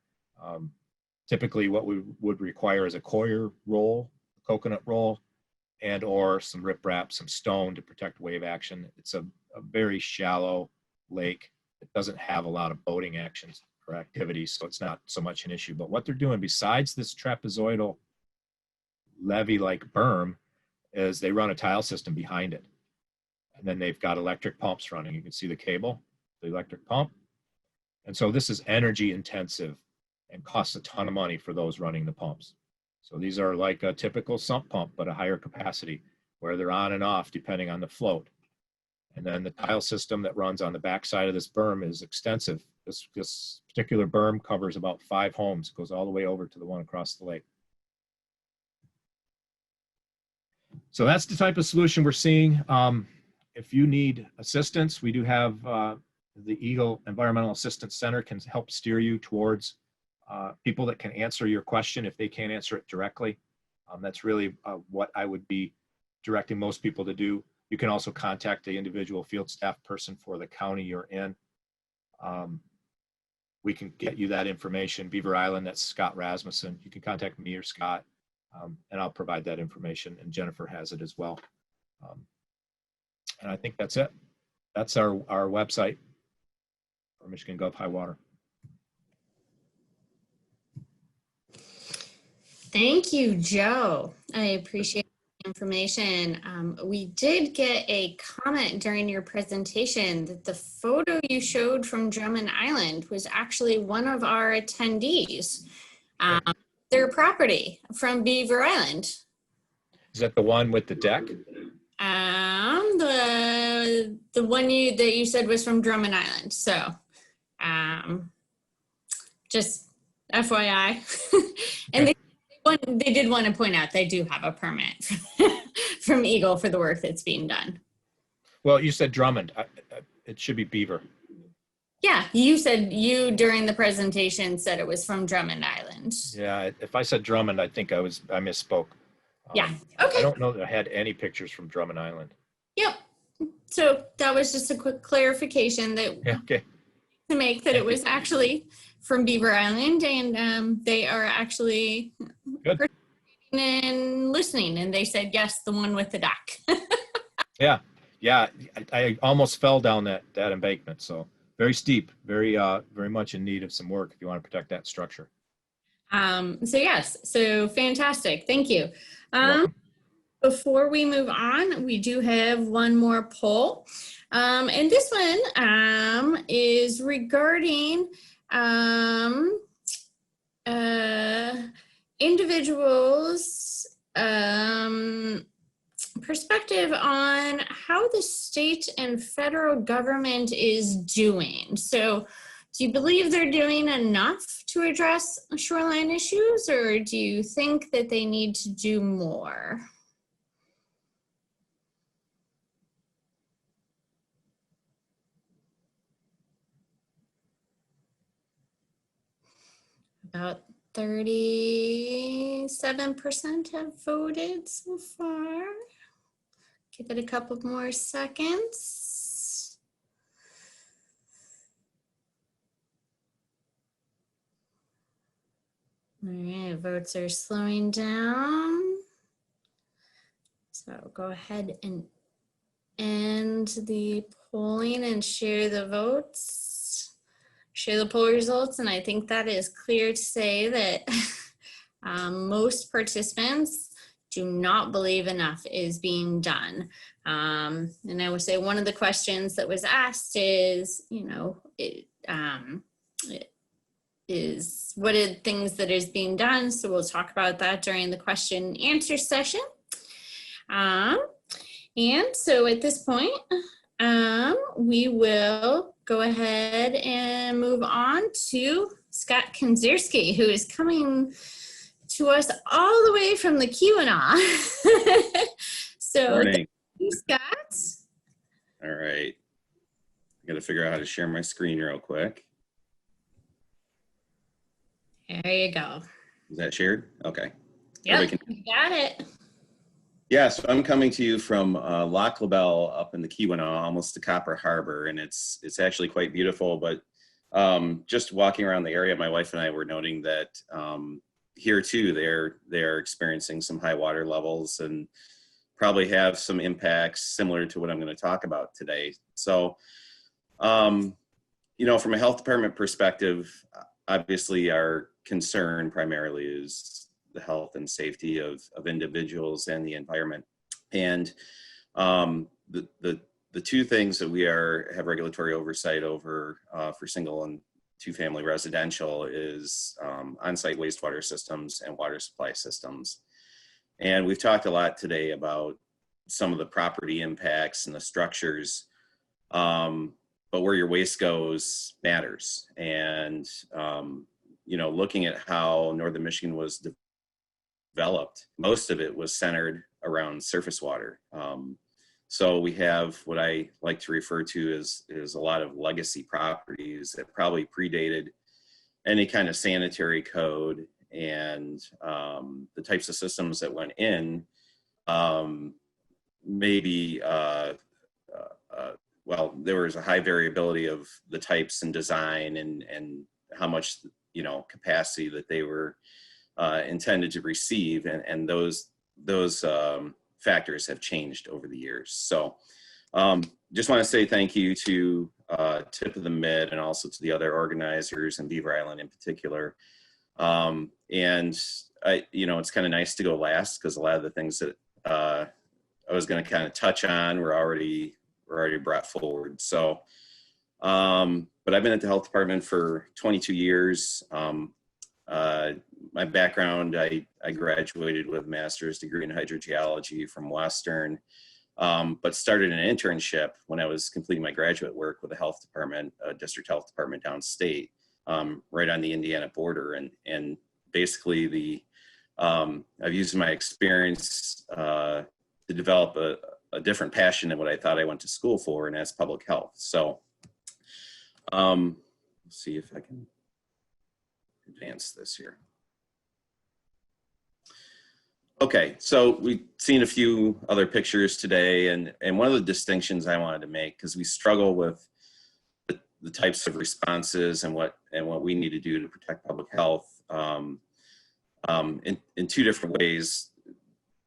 Typically what we would require is a coir roll, coconut roll, and or some riprap, some stone to protect wave action. It's a very shallow lake. It doesn't have a lot of boating actions or activities, so it's not so much an issue. But what they're doing besides this trapezoidal levee-like berm is they run a tile system behind it. And then they've got electric pumps running. You can see the cable, the electric pump. And so this is energy intensive and costs a ton of money for those running the pumps. So these are like a typical sump pump, but a higher capacity where they're on and off depending on the float. And then the tile system that runs on the backside of this berm is extensive. This particular berm covers about 5 homes. It goes all the way over to the one across the lake. So that's the type of solution we're seeing. If you need assistance, we do have the Eagle Environmental Assistance Center can help steer you towards people that can answer your question if they can't answer it directly. That's really what I would be directing most people to do. You can also contact the individual field staff person for the county you're in. We can get you that information. Beaver Island, that's Scott Rasmussen. You can contact me or Scott, and I'll provide that information, and Jennifer has it as well. And I think that's it. That's our website for Michigan Gulf High Water. Thank you, Joe. I appreciate the information. We did get a comment during your presentation that the photo you showed from Drummond Island was actually one of our attendees. Their property from Beaver Island. Is that the one with the deck? The one that you said was from Drummond Island. So, just FYI. And they did want to point out they do have a permit from Eagle for the work that's being done. Well, you said Drummond. It should be Beaver. Yeah, you during the presentation said it was from Drummond Island. Yeah, if I said Drummond, I think I misspoke. Yeah, okay. I don't know that I had any pictures from Drummond Island. Yep. So that was just a quick clarification that to make that it was actually from Beaver Island, and they are actually good and listening, and they said yes, the one with the dock. Yeah. I almost fell down that embankment, so very steep, very much in need of some work if you want to protect that structure. So yes, so fantastic. Thank you. Before we move on, we do have one more poll. And this one is regarding individuals' perspective on how the state and federal government is doing. So do you believe they're doing enough to address shoreline issues, or do you think that they need to do more? About 37% have voted so far. Give it a couple more seconds. All right, votes are slowing down. So go ahead and end the polling and share the votes, share the poll results. And I think that is clear to say that most participants do not believe enough is being done. And I would say one of the questions that was asked is, you know, is what are things that is being done? So we'll talk about that during the question and answer session. And so at this point, we will go ahead and move on to Scott Kendzierski, who is coming to us all the way from the Q&A. So Morning. thank you, Scott. All right. I got to figure out how to share my screen real quick. There you go. Is that shared? Okay. Yep, you got it. Yeah, so I'm coming to you from Loch LaBelle up in the Keweenaw, almost to Copper Harbor, and it's actually quite beautiful. But just walking around the area, my wife and I were noting that here too, they're experiencing some high water levels and probably have some impacts similar to what I'm going to talk about today. So, you know, from a health department perspective, obviously our concern primarily is the health and safety of individuals and the environment. And the two things that we have regulatory oversight over for single and two-family residential is on-site wastewater systems and water supply systems. And we've talked a lot today about some of the property impacts and the structures, but where your waste goes matters. And you know, looking at how Northern Michigan was developed, most of it was centered around surface water. So we have what I like to refer to as a lot of legacy properties that probably predated any kind of sanitary code, and the types of systems that went in maybe well, there was a high variability of the types and design and how much, you know, capacity that they were intended to receive, and those factors have changed over the years. So just want to say thank you to Tip of the Mid and also to the other organizers and Beaver Island in particular. And you know, it's kind of nice to go last because a lot of the things that I was going to kind of touch on were already brought forward. So, but I've been at the health department for 22 years. My background, I graduated with a master's degree in hydrogeology from Western, but started an internship when I was completing my graduate work with the health department, district health department downstate, right on the Indiana border. And basically I've used my experience to develop a different passion than what I thought I went to school for, and that's public health. So let's see if I can advance this here. Okay, so we've seen a few other pictures today, and one of the distinctions I wanted to make, because we struggle with the types of responses and what we need to do to protect public health in two different ways,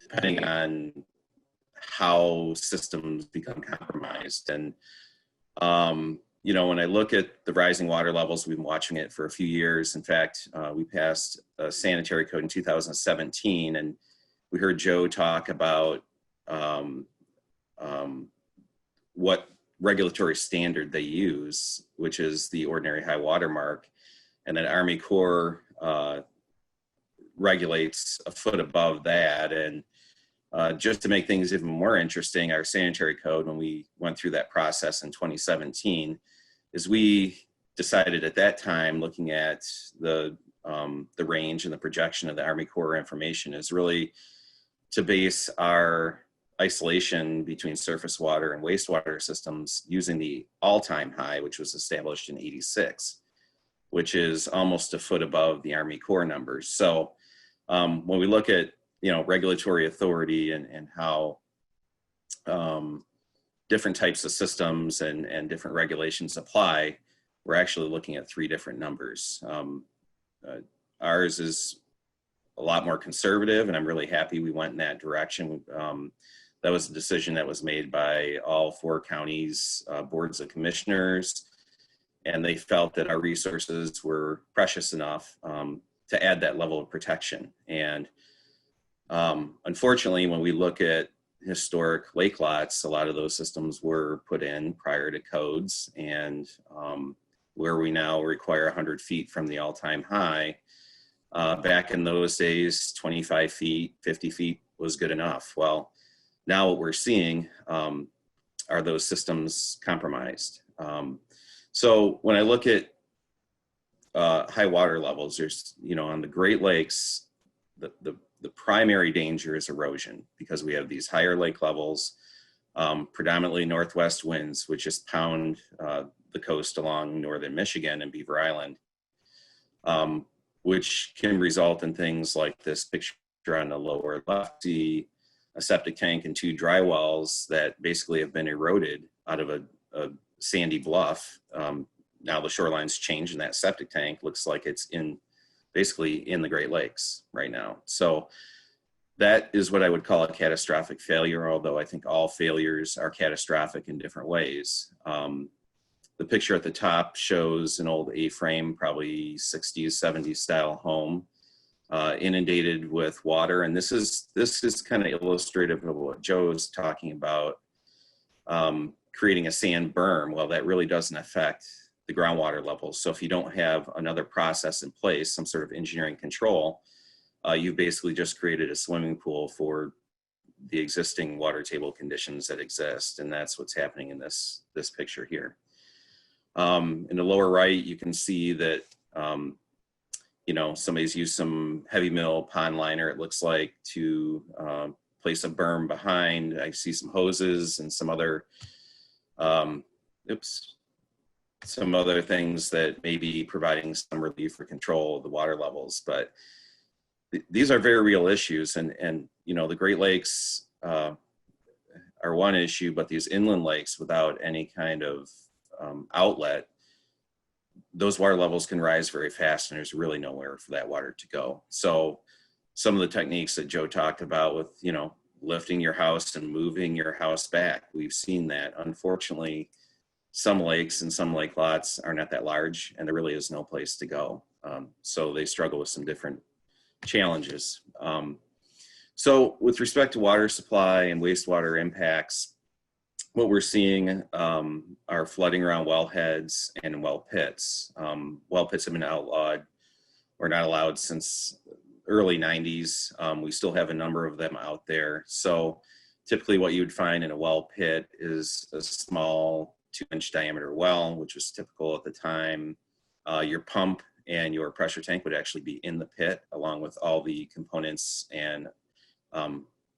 depending on how systems become compromised. And you know, when I look at the rising water levels, we've been watching it for a few years. In fact, we passed a sanitary code in 2017, and we heard Joe talk about what regulatory standard they use, which is the ordinary high water mark, and then Army Corps regulates a foot above that. And just to make things even more interesting, our sanitary code, when we went through that process in 2017, is we decided at that time, looking at the range and the projection of the Army Corps information, is really to base our isolation between surface water and wastewater systems using the all-time high, which was established in '86. which is almost a foot above the Army Corps numbers. So when we look at, regulatory authority and how different types of systems and different regulations apply, we're actually looking at 3 different numbers. Ours is a lot more conservative, and I'm really happy we went in that direction. That was a decision that was made by all 4 counties, boards of commissioners, and they felt that our resources were precious enough to add that level of protection. And unfortunately, when we look at historic lake lots, a lot of those systems were put in prior to codes, and where we now require 100 feet from the all-time high, back in those days, 25 feet, 50 feet was good enough. Well, now what we're seeing are those systems compromised. So when I look at high water levels, there's, on the Great Lakes, the primary danger is erosion, because we have these higher lake levels, predominantly northwest winds, which just pound the coast along northern Michigan and Beaver Island, which can result in things like this picture on the lower left, see a septic tank and 2 dry wells that basically have been eroded out of a sandy bluff. Now the shoreline's changed, and that septic tank looks like it's basically in the Great Lakes right now. So that is what I would call a catastrophic failure, although I think all failures are catastrophic in different ways. The picture at the top shows an old A-frame, probably 60s, 70s style home, inundated with water. And this is kind of illustrative of what Joe is talking about, creating a sand berm. Well, that really doesn't affect the groundwater levels. So if you don't have another process in place, some sort of engineering control, you've basically just created a swimming pool for the existing water table conditions that exist. And that's what's happening in this picture here. In the lower right, you can see that, somebody's used some heavy mill pond liner, it looks like, to place a berm behind. I see some hoses and some other, some other things that may be providing some relief or control of the water levels. But these are very real issues. And the Great Lakes are one issue, but these inland lakes without any kind of outlet, those water levels can rise very fast, and there's really nowhere for that water to go. So some of the techniques that Joe talked about with, lifting your house and moving your house back, we've seen that. Unfortunately, some lakes and some lake lots are not that large, and there really is no place to go. So they struggle with some different challenges. So with respect to water supply and wastewater impacts, what we're seeing are flooding around wellheads and well pits. Well pits have been outlawed or not allowed since early 90s. We still have a number of them out there. So typically what you would find in a well pit is a small 2-inch diameter well, which was typical at the time. Your pump and your pressure tank would actually be in the pit, along with all the components and,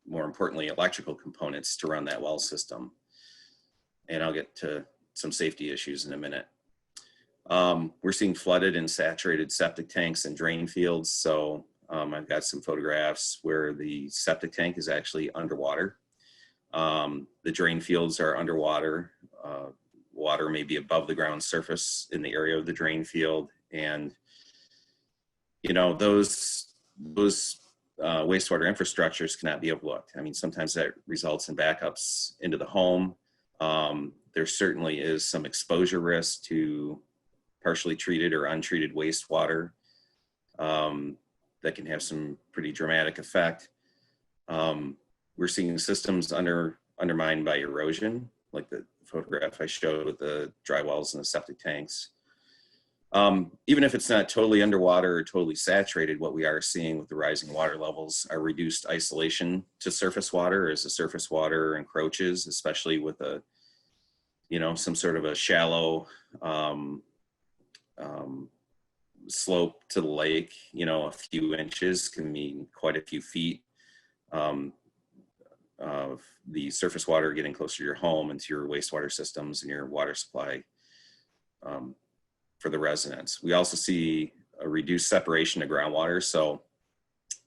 more importantly, electrical components to run that well system. And I'll get to some safety issues in a minute. We're seeing flooded and saturated septic tanks and drain fields. So I've got some photographs where the septic tank is actually underwater. The drain fields are underwater. Water may be above the ground surface in the area of the drain field. And, those wastewater infrastructures cannot be overlooked. I mean, sometimes that results in backups into the home. There certainly is some exposure risk to partially treated or untreated wastewater that can have some pretty dramatic effect. We're seeing systems undermined by erosion, like the photograph I showed with the dry wells and the septic tanks. Even if it's not totally underwater or totally saturated, what we are seeing with the rising water levels are reduced isolation to surface water as the surface water encroaches, especially with some sort of a shallow slope to the lake. A few inches can mean quite a few feet of the surface water getting closer to your home and to your wastewater systems and your water supply for the residents. We also see a reduced separation of groundwater. So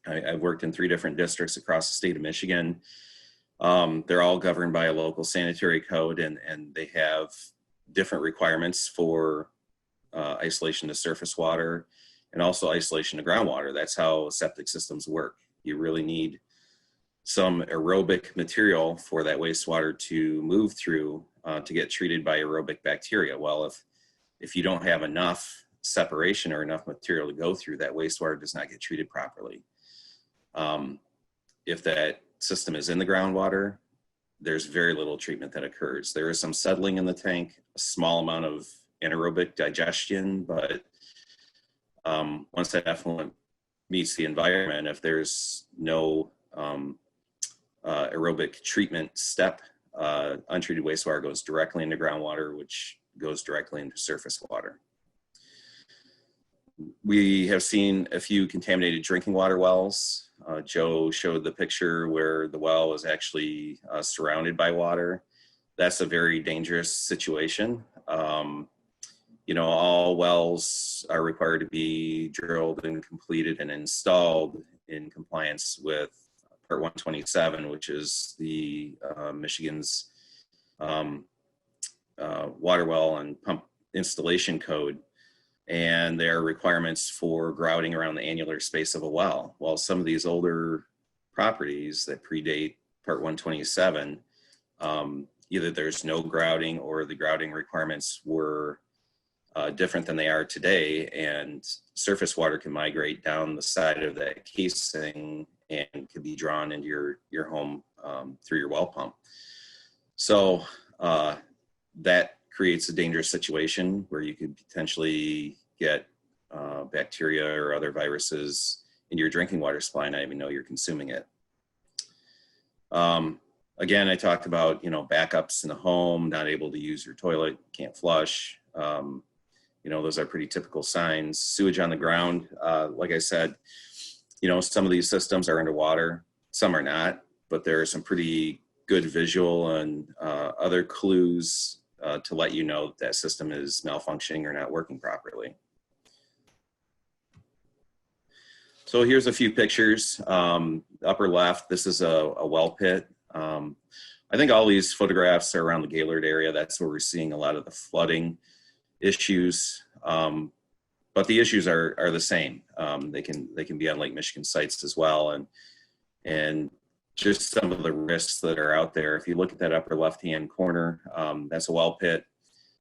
I've worked in 3 different districts across the state of Michigan. They're all governed by a local sanitary code, and they have different requirements for isolation to surface water and also isolation to groundwater. That's how septic systems work. You really need some aerobic material for that wastewater to move through to get treated by aerobic bacteria. Well, if you don't have enough separation or enough material to go through, that wastewater does not get treated properly. If that system is in the groundwater, there's very little treatment that occurs. There is some settling in the tank, a small amount of anaerobic digestion, but once that effluent meets the environment, if there's no aerobic treatment step, untreated wastewater goes directly into groundwater, which goes directly into surface water. We have seen a few contaminated drinking water wells. Joe showed the picture where the well was actually surrounded by water. That's a very dangerous situation. You know, all wells are required to be drilled and completed and installed in compliance with Part 127, which is the Michigan's water well and pump installation code. And there are requirements for grouting around the annular space of a well. Well, some of these older properties that predate Part 127, either there's no grouting or the grouting requirements were different than they are today, and surface water can migrate down the side of that casing and could be drawn into your home through your well pump. So that creates a dangerous situation where you could potentially get bacteria or other viruses into your drinking water supply and not even know you're consuming it. Again, I talked about, you know, backups in the home, not able to use your toilet, can't flush. You know, those are pretty typical signs. Sewage on the ground, like I said, you know, some of these systems are underwater, some are not, but there are some pretty good visual and other clues to let you know that system is malfunctioning or not working properly. So here's a few pictures. Upper left, this is a well pit. I think all these photographs are around the Gaylord area. That's where we're seeing a lot of the flooding issues. But the issues are the same. They can be on Lake Michigan sites as well. And just some of the risks that are out there. If you look at that upper left-hand corner, that's a well pit.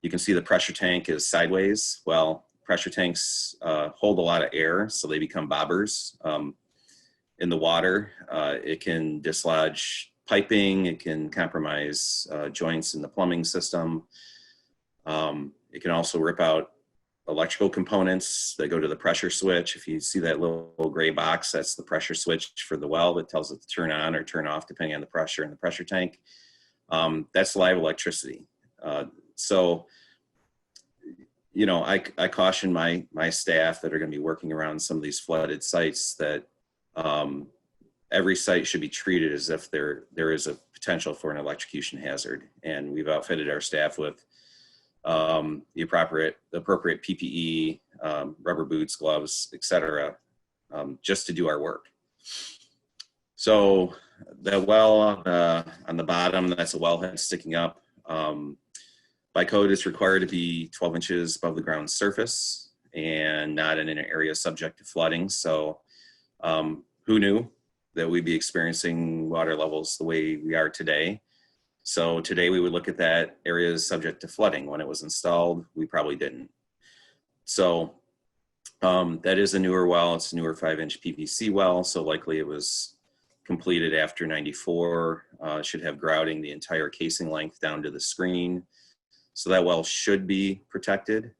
You can see the pressure tank is sideways. Well, pressure tanks hold a lot of air, so they become bobbers in the water. It can dislodge piping. It can compromise joints in the plumbing system. It can also rip out electrical components that go to the pressure switch. If you see that little gray box, that's the pressure switch for the well that tells it to turn on or turn off depending on the pressure in the pressure tank. That's live electricity. So, you know, I caution my staff that are going to be working around some of these flooded sites that every site should be treated as if there is a potential for an electrocution hazard. And we've outfitted our staff with the appropriate PPE, rubber boots, gloves, etc., just to do our work. So the well on the bottom, that's a wellhead sticking up. By code, it's required to be 12 inches above the ground surface and not in an area subject to flooding. So who knew that we'd be experiencing water levels the way we are today? So today we would look at that area as subject to flooding. When it was installed, we probably didn't. So that is a newer well. It's a newer 5-inch PVC well. So likely it was completed after 94. Should have grouting the entire casing length down to the screen. So that well should be protected.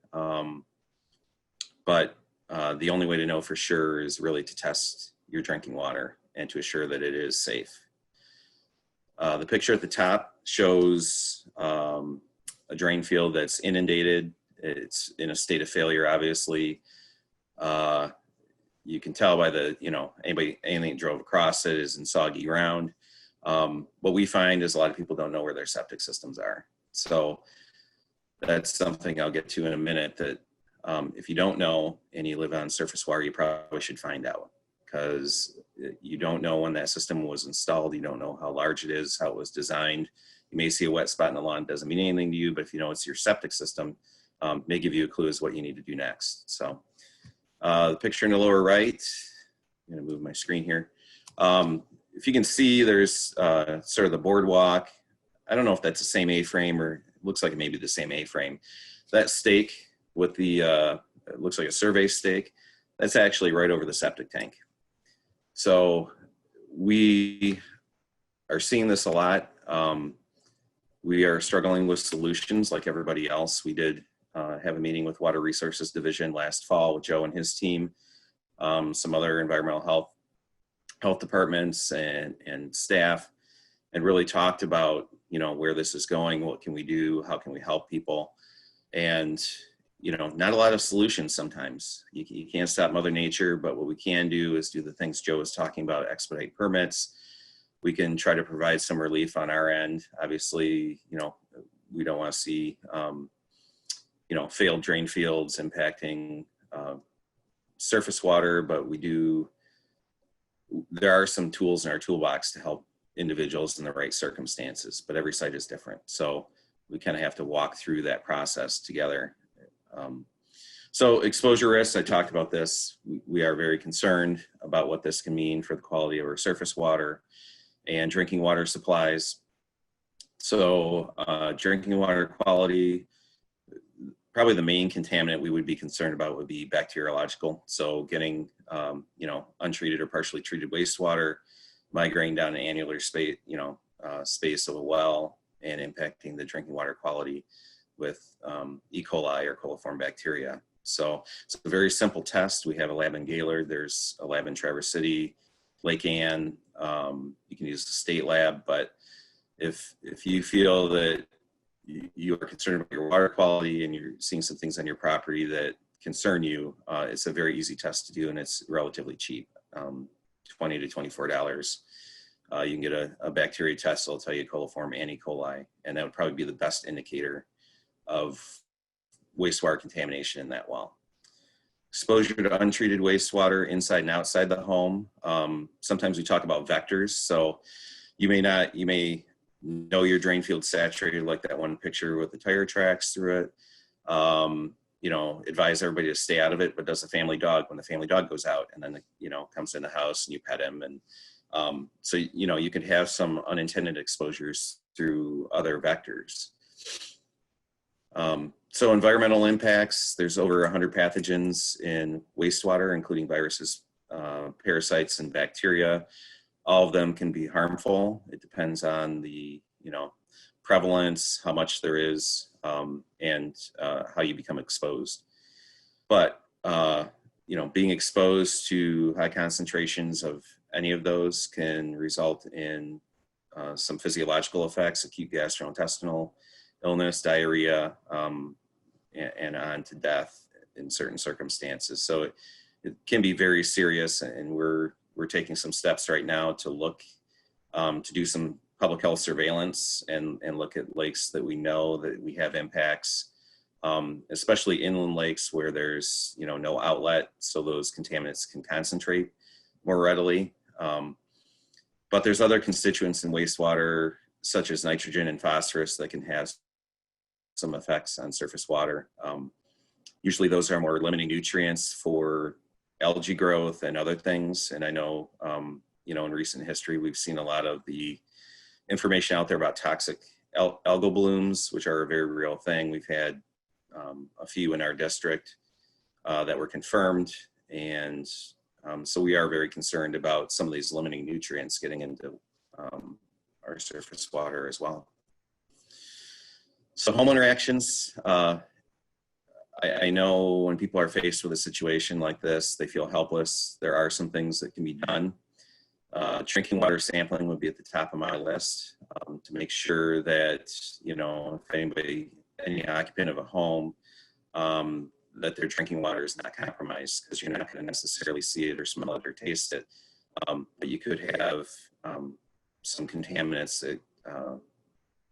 But the only way to know for sure is really to test your drinking water and to assure that it is safe. The picture at the top shows a drain field that's inundated. It's in a state of failure, obviously. You can tell by the, you know, anything that drove across it is in soggy ground. What we find is a lot of people don't know where their septic systems are. So that's something I'll get to in a minute, that if you don't know and you live on surface water, you probably should find out, because you don't know when that system was installed. You don't know how large it is, how it was designed. You may see a wet spot in the lawn, doesn't mean anything to you, but if you know it's your septic system, may give you a clue as what you need to do next. So the picture in the lower right, I'm gonna move my screen here. If you can see, there's sort of the boardwalk. I don't know if that's the same A-frame, or it looks like it may be the same A-frame. That stake with the, it looks like a survey stake, that's actually right over the septic tank. So we are seeing this a lot. We are struggling with solutions like everybody else. We did have a meeting with Water Resources Division last fall with Joe and his team, some other environmental health departments and staff, and really talked about, you know, where this is going, what can we do, how can we help people. And, you know, not a lot of solutions sometimes. You can't stop Mother Nature, but what we can do is do the things Joe was talking about, expedite permits. We can try to provide some relief on our end. Obviously, you know, we don't want to see, you know, failed drain fields impacting surface water, but there are some tools in our toolbox to help individuals in the right circumstances, but every site is different. So we kind of have to walk through that process together. So exposure risks, I talked about this. We are very concerned about what this can mean for the quality of our surface water and drinking water supplies. So drinking water quality, probably the main contaminant we would be concerned about would be bacteriological. So getting, you know, untreated or partially treated wastewater, migrating down an annular space, you know, space of a well, and impacting the drinking water quality with E. coli or coliform bacteria. So it's a very simple test. We have a lab in Gaylord. There's a lab in Traverse City, Lake Ann. You can use the state lab, but if you feel that you are concerned about your water quality and you're seeing some things on your property that concern you, it's a very easy test to do, and it's relatively cheap, $20 to $24. You can get a bacteria test that'll tell you coliform and E. coli, and that would probably be the best indicator of wastewater contamination in that well. Exposure to untreated wastewater inside and outside the home. Sometimes we talk about vectors. So you may know your drain field saturated, like that one picture with the tire tracks through it. You know, advise everybody to stay out of it, but does the family dog, when the family dog goes out and then, you know, comes in the house and you pet him. And so, you know, you could have some unintended exposures through other vectors. So environmental impacts, there's over 100 pathogens in wastewater, including viruses, parasites, and bacteria. All of them can be harmful. It depends on the, you know, prevalence, how much there is, and how you become exposed. But, you know, being exposed to high concentrations of any of those can result in some physiological effects, acute gastrointestinal illness, diarrhea, and on to death in certain circumstances. So it can be very serious, and we're taking some steps right now to look to do some public health surveillance and look at lakes that we know that we have impacts, especially inland lakes where there's, you know, no outlet, so those contaminants can concentrate more readily. But there's other constituents in wastewater, such as nitrogen and phosphorus, that can have some effects on surface water. Usually those are more limiting nutrients for algae growth and other things. And I know, you know, in recent history, we've seen a lot of the information out there about toxic algal blooms, which are a very real thing. We've had a few in our district that were confirmed. And so we are very concerned about some of these limiting nutrients getting into our surface water as well. So homeowner actions, I know when people are faced with a situation like this, they feel helpless. There are some things that can be done. Drinking water sampling would be at the top of my list to make sure that, you know, if any occupant of a home, that their drinking water is not compromised, because you're not going to necessarily see it or smell it or taste it. But you could have some contaminants that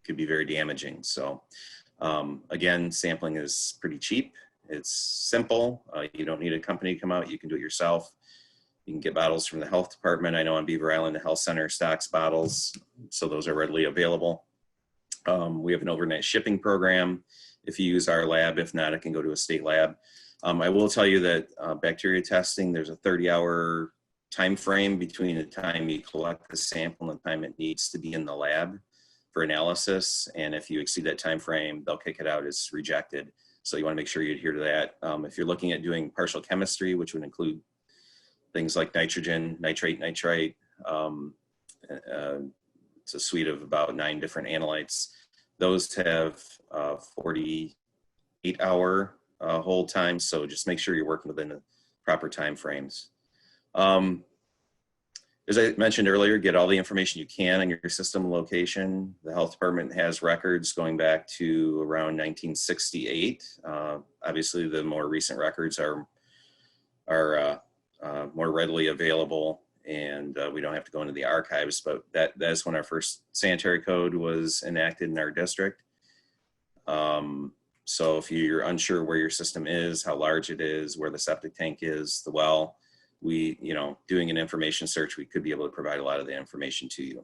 could be very damaging. So again, sampling is pretty cheap, It's simple. You don't need a company to come out. You can do it yourself. You can get bottles from the health department. I know on Beaver Island, the health center stocks bottles, so those are readily available. We have an overnight shipping program if you use our lab. If not, it can go to a state lab. I will tell you that bacteria testing, there's a 30-hour time frame between the time you collect the sample and the time it needs to be in the lab for analysis. And if you exceed that time frame, they'll kick it out as rejected. So you want to make sure you adhere to that. If you're looking at doing partial chemistry, which would include things like nitrogen, nitrate, nitrite, it's a suite of about 9 different analytes. Those have 48-hour hold time. So just make sure you're working within the proper time frames. As I mentioned earlier, get all the information you can on your system location. The health department has records going back to around 1968. Obviously, the more recent records are more readily available, and we don't have to go into the archives, but that's when our first sanitary code was enacted in our district. So if you're unsure where your system is, how large it is, where the septic tank is, the well, doing an information search, we could be able to provide a lot of the information to you.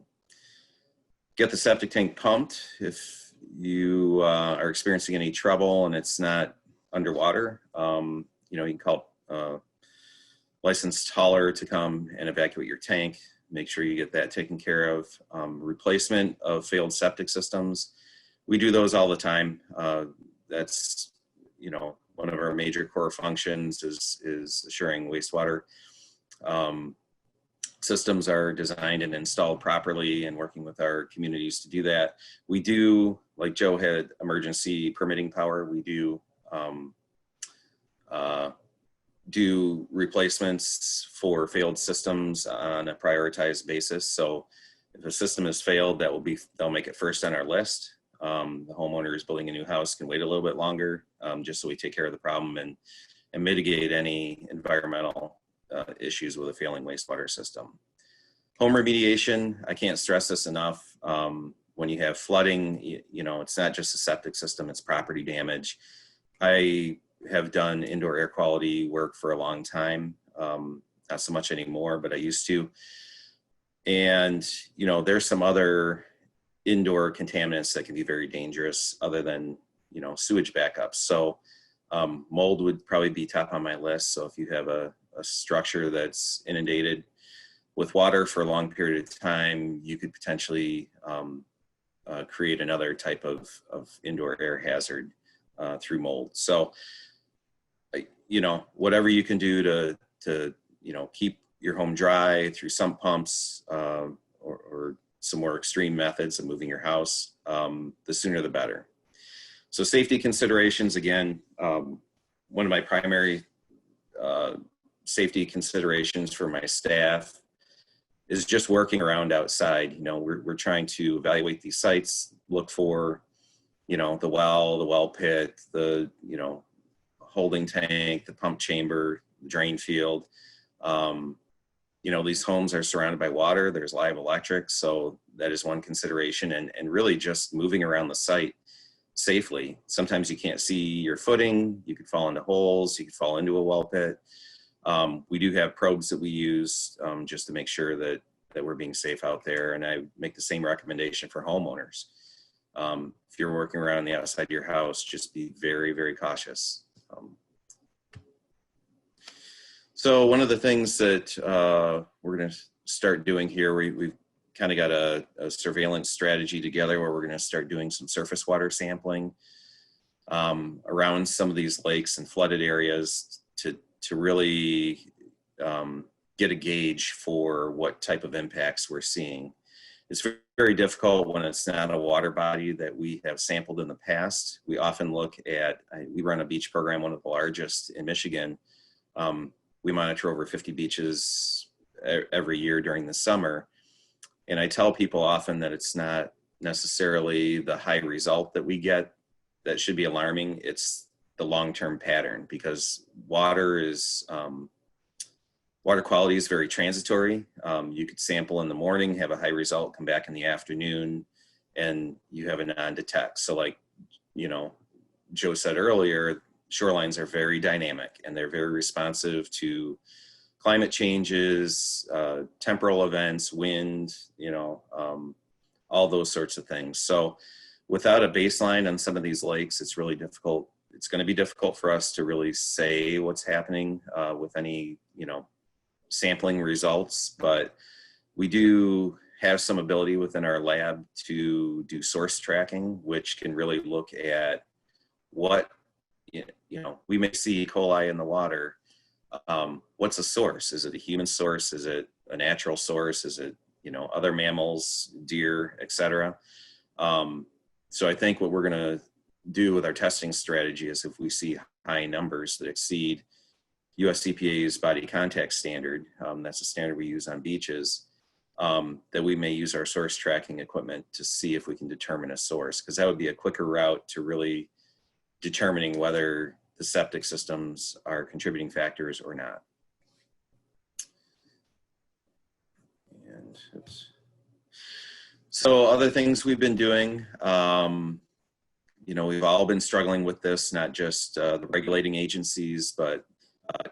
Get the septic tank pumped. If you are experiencing any trouble and it's not underwater, you can call licensed hauler to come and evacuate your tank. Make sure you get that taken care of. Replacement of failed septic systems. We do those all the time. That's, one of our major core functions is assuring wastewater systems are designed and installed properly, and working with our communities to do that. We do, like Joe had emergency permitting power, we do replacements for failed systems on a prioritized basis. So if a system has failed, they'll make it first on our list. The homeowner is building a new house can wait a little bit longer, just so we take care of the problem and mitigate any environmental issues with a failing wastewater system. Home remediation, I can't stress this enough. When you have flooding, it's not just a septic system, it's property damage. I have done indoor air quality work for a long time, not so much anymore, but I used to. And, there's some other indoor contaminants that can be very dangerous other than, sewage backups. So mold would probably be top on my list. So if you have a structure that's inundated with water for a long period of time, you could potentially create another type of indoor air hazard through mold. So, whatever you can do to keep your home dry through sump pumps or some more extreme methods of moving your house, the sooner the better. So safety considerations, again, one of my primary safety considerations for my staff is just working around outside. We're trying to evaluate these sites, look for, the well pit, the, holding tank, the pump chamber, the drain field. These homes are surrounded by water, there's live electric, so that is one consideration, and really just moving around the site safely. Sometimes you can't see your footing, you could fall into holes, you could fall into a well pit. We do have probes that we use just to make sure that we're being safe out there, and I make the same recommendation for homeowners. If you're working around the outside of your house, just be very, very cautious. So one of the things that we're going to start doing here, we've kind of got a surveillance strategy together where we're going to start doing some surface water sampling around some of these lakes and flooded areas to really get a gauge for what type of impacts we're seeing. It's very difficult when it's not a water body that we have sampled in the past. We often look at, we run a beach program, one of the largest in Michigan. We monitor over 50 beaches every year during the summer. And I tell people often that it's not necessarily the high result that we get that should be alarming. It's the long-term pattern, because water quality is very transitory. You could sample in the morning, have a high result, come back in the afternoon, and you have a non-detect. So like, Joe said earlier, shorelines are very dynamic, and they're very responsive to climate changes, temporal events, wind, all those sorts of things. So without a baseline on some of these lakes, it's really difficult. It's going to be difficult for us to really say what's happening with any, sampling results, but we do have some ability within our lab to do source tracking, which can really look at what, we may see E. coli in the water. What's the source? Is it a human source? Is it a natural source? Is it, other mammals, deer, etc.? So I think what we're going to do with our testing strategy is if we see high numbers that exceed US EPA's body contact standard, that's a standard we use on beaches, that we may use our source tracking equipment to see if we can determine a source, because that would be a quicker route to really determining whether the septic systems are contributing factors or not. And so other things we've been doing, we've all been struggling with this, not just the regulating agencies, but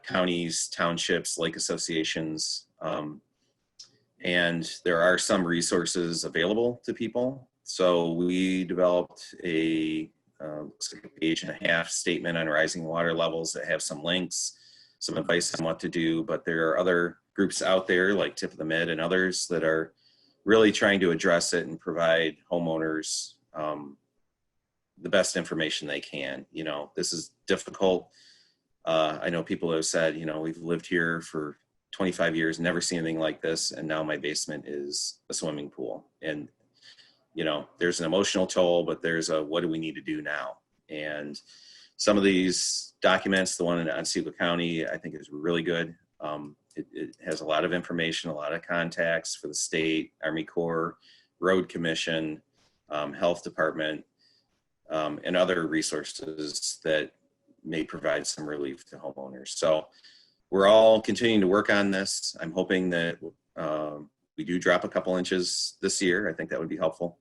counties, townships, lake associations, and there are some resources available to people. So we developed a looks like a page-and-a-half statement on rising water levels that have some links, some advice on what to do, but there are other groups out there like Tip of the Mid and others that are really trying to address it and provide homeowners the best information they can. This is difficult. I know people have said, we've lived here for 25 years, never seen anything like this, and now my basement is a swimming pool. And there's an emotional toll, but there's a what do we need to do now? And some of these documents, the one in Otsego County, I think is really good. It has a lot of information, a lot of contacts for the state, Army Corps, Road Commission, Health Department, and other resources that may provide some relief to homeowners. So we're all continuing to work on this. I'm hoping that we do drop a couple inches this year. I think that would be helpful.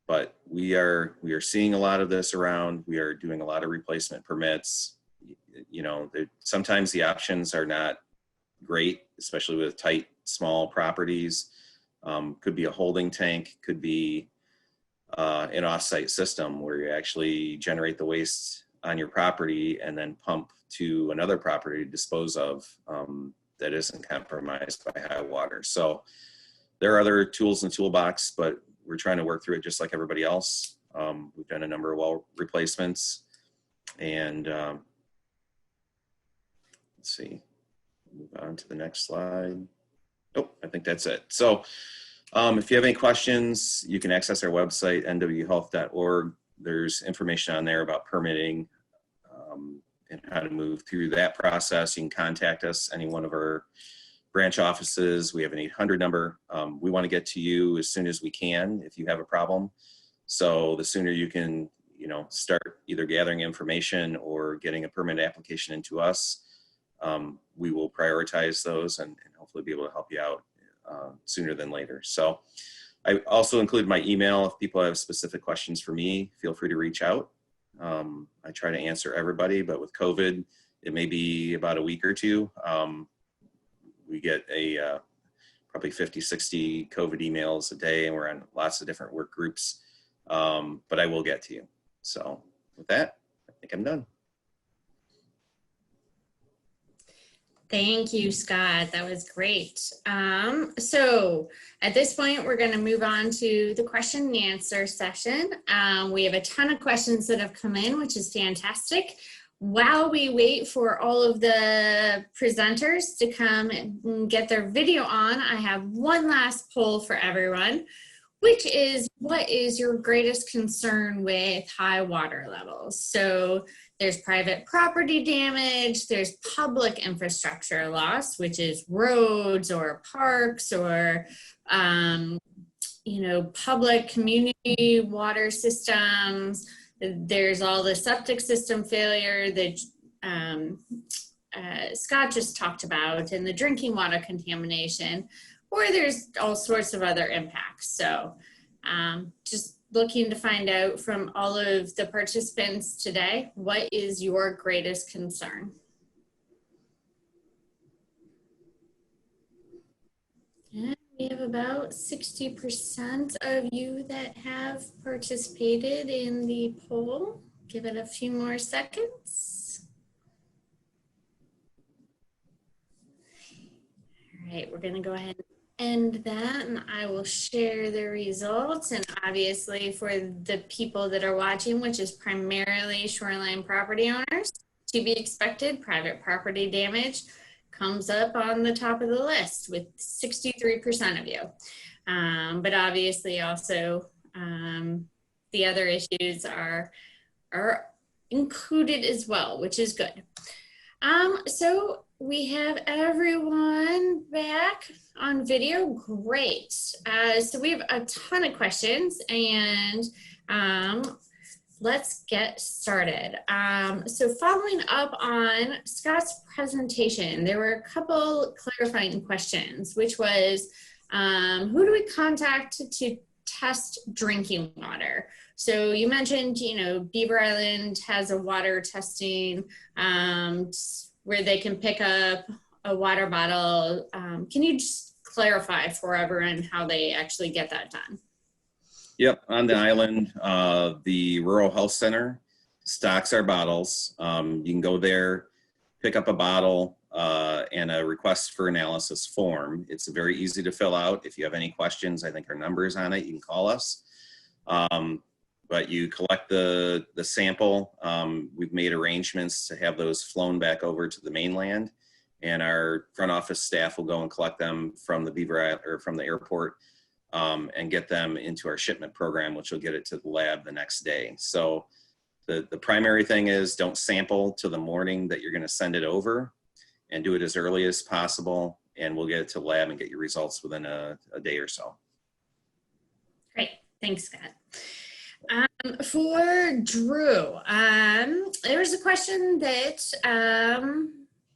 But we are seeing a lot of this around. We are doing a lot of replacement permits. Sometimes the options are not great, especially with tight, small properties. Could be a holding tank, could be an off-site system where you actually generate the waste on your property and then pump to another property to dispose of that isn't compromised by high water. So there are other tools in the toolbox, but we're trying to work through it just like everybody else. We've done a number of well replacements, and let's see, move on to the next slide. Oh, I think that's it. So if you have any questions, you can access our website, nwhealth.org. There's information on there about permitting and how to move through that process. You can contact us, any one of our branch offices. We have an 800 number. We want to get to you as soon as we can if you have a problem. So the sooner you can, start either gathering information or getting a permit application into us, we will prioritize those and hopefully be able to help you out sooner than later. So I also include my email. If people have specific questions for me, feel free to reach out. I try to answer everybody, but with COVID, it may be about a week or two. We get probably 50, 60 COVID emails a day, and we're on lots of different work groups, but I will get to you. So with that, I think I'm done. Thank you, Scott. That was great. So at this point, we're going to move on to the question and answer session. We have a ton of questions that have come in, which is fantastic. While we wait for all of the presenters to come and get their video on, I have one last poll for everyone, which is, what is your greatest concern with high water levels? So there's private property damage, there's public infrastructure loss, which is roads or parks or, public community water systems. There's all the septic system failure that Scott just talked about, and the drinking water contamination, or there's all sorts of other impacts. So just looking to find out from all of the participants today, what is your greatest concern? And we have about 60% of you that have participated in the poll. Give it a few more seconds. All right, we're going to go ahead and end that, and I will share the results. And obviously for the people that are watching, which is primarily shoreline property owners, to be expected, private property damage comes up on the top of the list with 63% of you. But obviously also the other issues are included as well, which is good. So we have everyone back on video. Great. So we have a ton of questions, and let's get started. So following up on Scott's presentation, there were a couple clarifying questions, which was, who do we contact to test drinking water? So you mentioned, you know, Beaver Island has a water testing where they can pick up a water bottle. Can you just clarify for everyone how they actually get that done? Yep, on the island, the Rural Health Center stocks our bottles. You can go there, pick up a bottle and a request for analysis form. It's very easy to fill out. If you have any questions, I think our number is on it. You can call us. But you collect the sample. We've made arrangements to have those flown back over to the mainland, and our front office staff will go and collect them from the Beaver or from the airport and get them into our shipment program, which will get it to the lab the next day. So the primary thing is don't sample till the morning that you're going to send it over, and do it as early as possible, and we'll get it to the lab and get your results within a day or so. Great, thanks, Scott. For Drew, there was a question that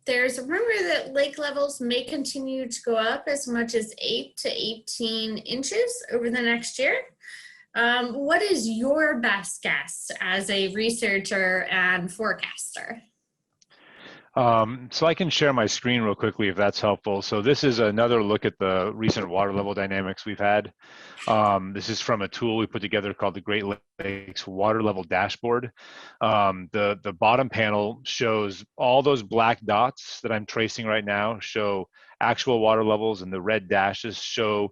there's a rumor that lake levels may continue to go up as much as 8 to 18 inches over the next year. What is your best guess as a researcher and forecaster? So I can share my screen real quickly if that's helpful. So this is another look at the recent water level dynamics we've had. This is from a tool we put together called the Great Lakes Water Level Dashboard. The bottom panel shows all those black dots that I'm tracing right now show actual water levels, and the red dashes show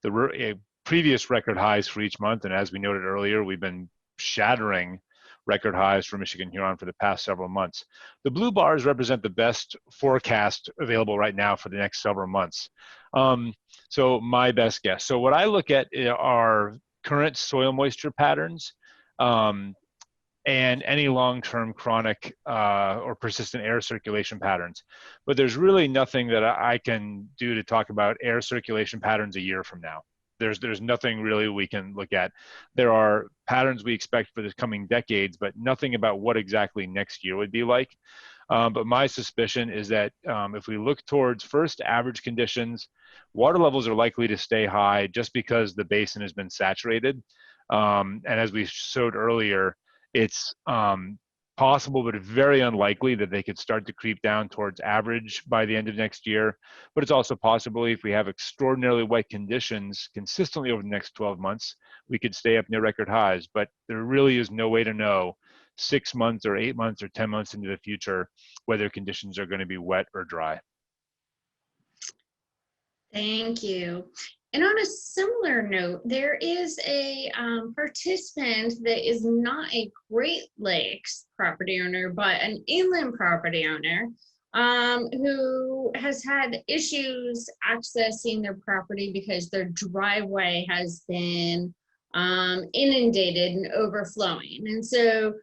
the previous record highs for each month. And as we noted earlier, we've been shattering record highs for Michigan Huron for the past several months. The blue bars represent the best forecast available right now for the next several months. So my best guess. So what I look at are current soil moisture patterns and any long-term chronic or persistent air circulation patterns. But there's really nothing that I can do to talk about air circulation patterns a year from now. There's nothing really we can look at. There are patterns we expect for the coming decades, but nothing about what exactly next year would be like. But my suspicion is that if we look towards first average conditions, water levels are likely to stay high just because the basin has been saturated. And as we showed earlier, it's possible, but very unlikely that they could start to creep down towards average by the end of next year. But it's also possible if we have extraordinarily wet conditions consistently over the next 12 months, we could stay up near record highs. But there really is no way to know 6 months or 8 months or 10 months into the future whether conditions are going to be wet or dry. Thank you. And on a similar note, there is a participant that is not a Great Lakes property owner, but an inland property owner who has had issues accessing their property because their driveway has been inundated and overflowing. And so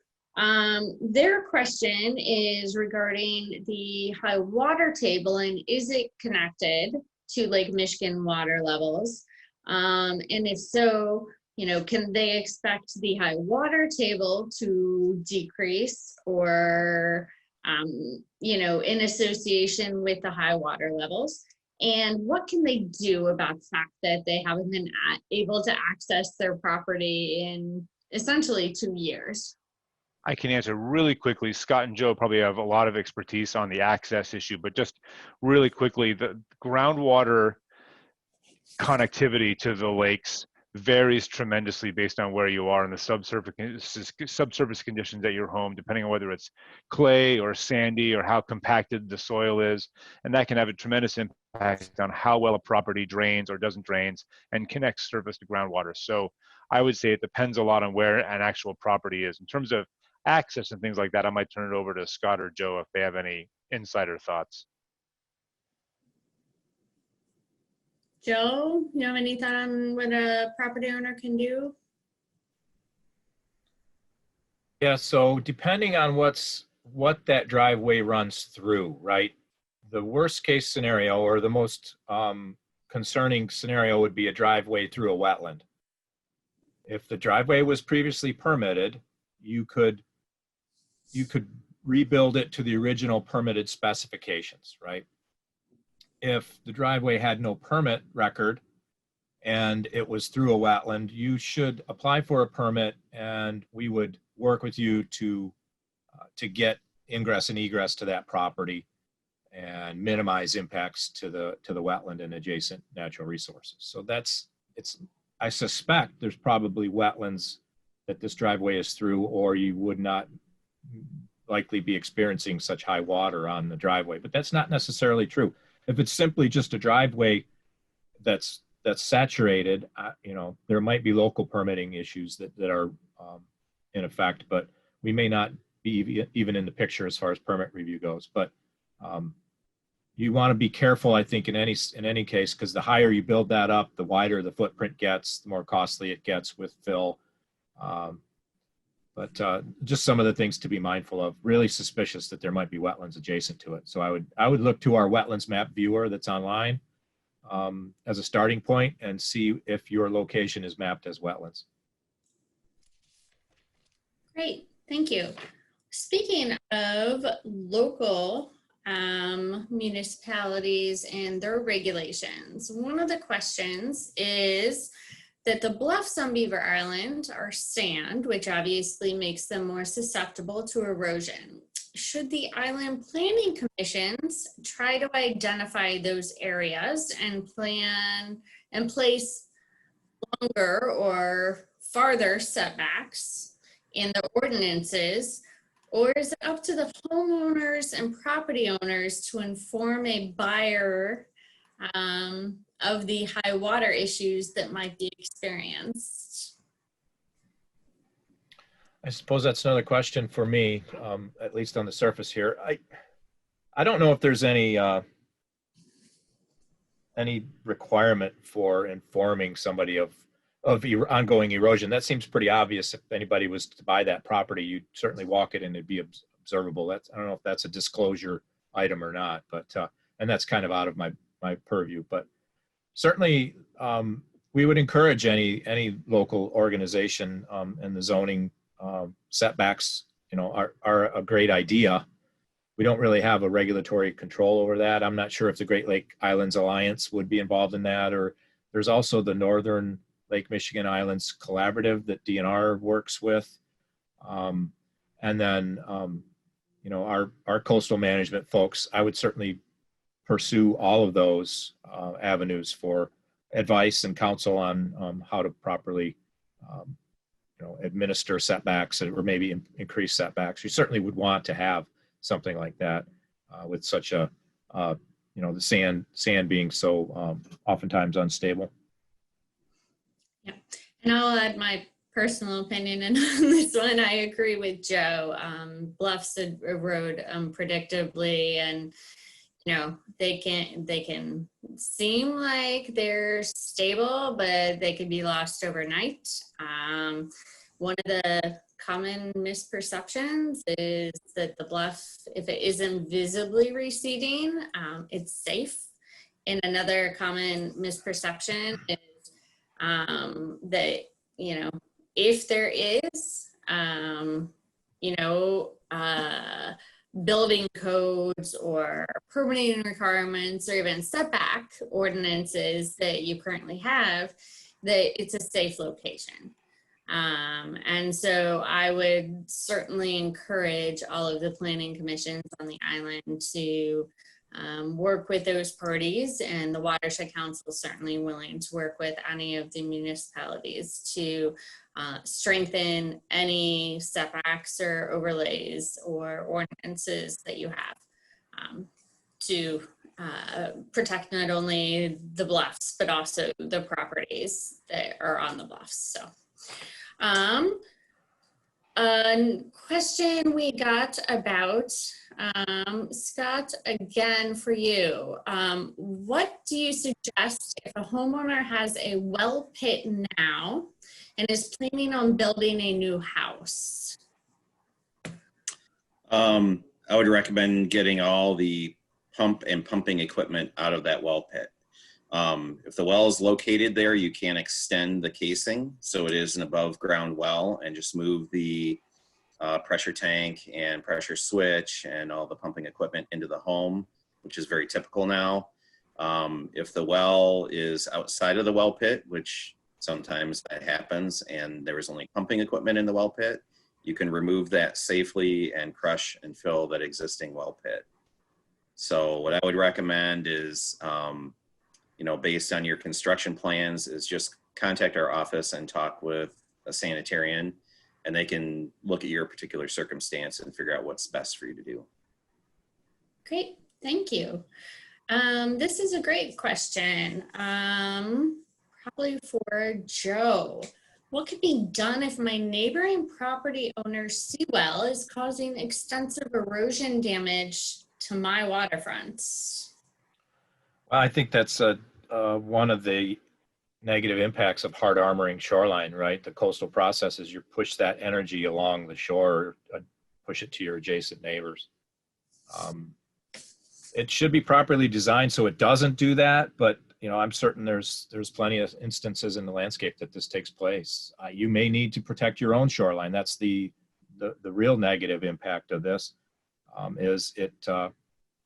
their question is regarding the high water table, and is it connected to Lake Michigan water levels? And if so, you know, can they expect the high water table to decrease or, you know, in association with the high water levels? And what can they do about the fact that they haven't been able to access their property in essentially 2 years? I can answer really quickly. Scott and Joe probably have a lot of expertise on the access issue, but just really quickly, the groundwater connectivity to the lakes varies tremendously based on where you are in the subsurface conditions at your home, depending on whether it's clay or sandy or how compacted the soil is. And that can have a tremendous impact on how well a property drains or doesn't drains and connects surface to groundwater. So I would say it depends a lot on where an actual property is. In terms of access and things like that, I might turn it over to Scott or Joe if they have any insider thoughts. Joe, you have any thought on what a property owner can do? Yeah, so depending on what that driveway runs through, right? The worst case scenario or the most concerning scenario would be a driveway through a wetland. If the driveway was previously permitted, you could rebuild it to the original permitted specifications, right? If the driveway had no permit record and it was through a wetland, you should apply for a permit and we would work with you to get ingress and egress to that property and minimize impacts to the wetland and adjacent natural resources. So I suspect there's probably wetlands that this driveway is through, or you would not likely be experiencing such high water on the driveway, but that's not necessarily true. If it's simply just a driveway that's saturated, there might be local permitting issues that are in effect, but we may not be even in the picture as far as permit review goes. But you want to be careful, I think, in any case, because the higher you build that up, the wider the footprint gets, the more costly it gets with fill. But just some of the things to be mindful of. Really suspicious that there might be wetlands adjacent to it. So I would look to our wetlands map viewer that's online as a starting point and see if your location is mapped as wetlands. Great, thank you. Speaking of local municipalities and their regulations, one of the questions is that the bluffs on Beaver Island are sand, which obviously makes them more susceptible to erosion. Should the island planning commissions try to identify those areas and plan and place longer or farther setbacks in the ordinances, or is it up to the homeowners and property owners to inform a buyer of the high water issues that might be experienced? I suppose that's another question for me, at least on the surface here. I don't know if there's any requirement for informing somebody of ongoing erosion. That seems pretty obvious. If anybody was to buy that property, you'd certainly walk it and it'd be observable. I don't know if that's a disclosure item or not, but and that's kind of out of my purview. But certainly, we would encourage any local organization, and the zoning setbacks, are a great idea. We don't really have a regulatory control over that. I'm not sure if the Great Lake Islands Alliance would be involved in that, or there's also the Northern Lake Michigan Islands Collaborative that DNR works with. And then, our coastal management folks, I would certainly pursue all of those avenues for advice and counsel on how to properly, administer setbacks or maybe increase setbacks. You certainly would want to have something like that with such a, the sand being so oftentimes unstable. Yeah, and I'll add my personal opinion and on this one. I agree with Joe. Bluffs erode predictably, and they can seem like they're stable, but they can be lost overnight. One of the common misperceptions is that the bluff, if it isn't visibly receding, it's safe. And another common misperception is that, if there is, building codes or permitting requirements or even setback ordinances that you currently have, that it's a safe location. And so I would certainly encourage all of the planning commissions on the island to work with those parties, and the Watershed Council is certainly willing to work with any of the municipalities to strengthen any setbacks or overlays or ordinances that you have to protect not only the bluffs, but also the properties that are on the bluffs. So a question we got about, Scott, again for you. What do you suggest if a homeowner has a well pit now and is planning on building a new house? I would recommend getting all the pump and pumping equipment out of that well pit. If the well is located there, you can extend the casing so it is an above ground well, and just move the pressure tank and pressure switch and all the pumping equipment into the home, which is very typical now. If the well is outside of the well pit, which sometimes that happens, and there is only pumping equipment in the well pit, you can remove that safely and crush and fill that existing well pit. So what I would recommend is, based on your construction plans, is just contact our office and talk with a sanitarian, and they can look at your particular circumstance and figure out what's best for you to do. Great, thank you. This is a great question, probably for Joe. What could be done if my neighboring property owner's seawell is causing extensive erosion damage to my waterfronts? Well, I think that's one of the negative impacts of hard armoring shoreline, right? The coastal processes, you push that energy along the shore, push it to your adjacent neighbors. It should be properly designed so it doesn't do that, but I'm certain there's plenty of instances in the landscape that this takes place. You may need to protect your own shoreline. That's the real negative impact of this.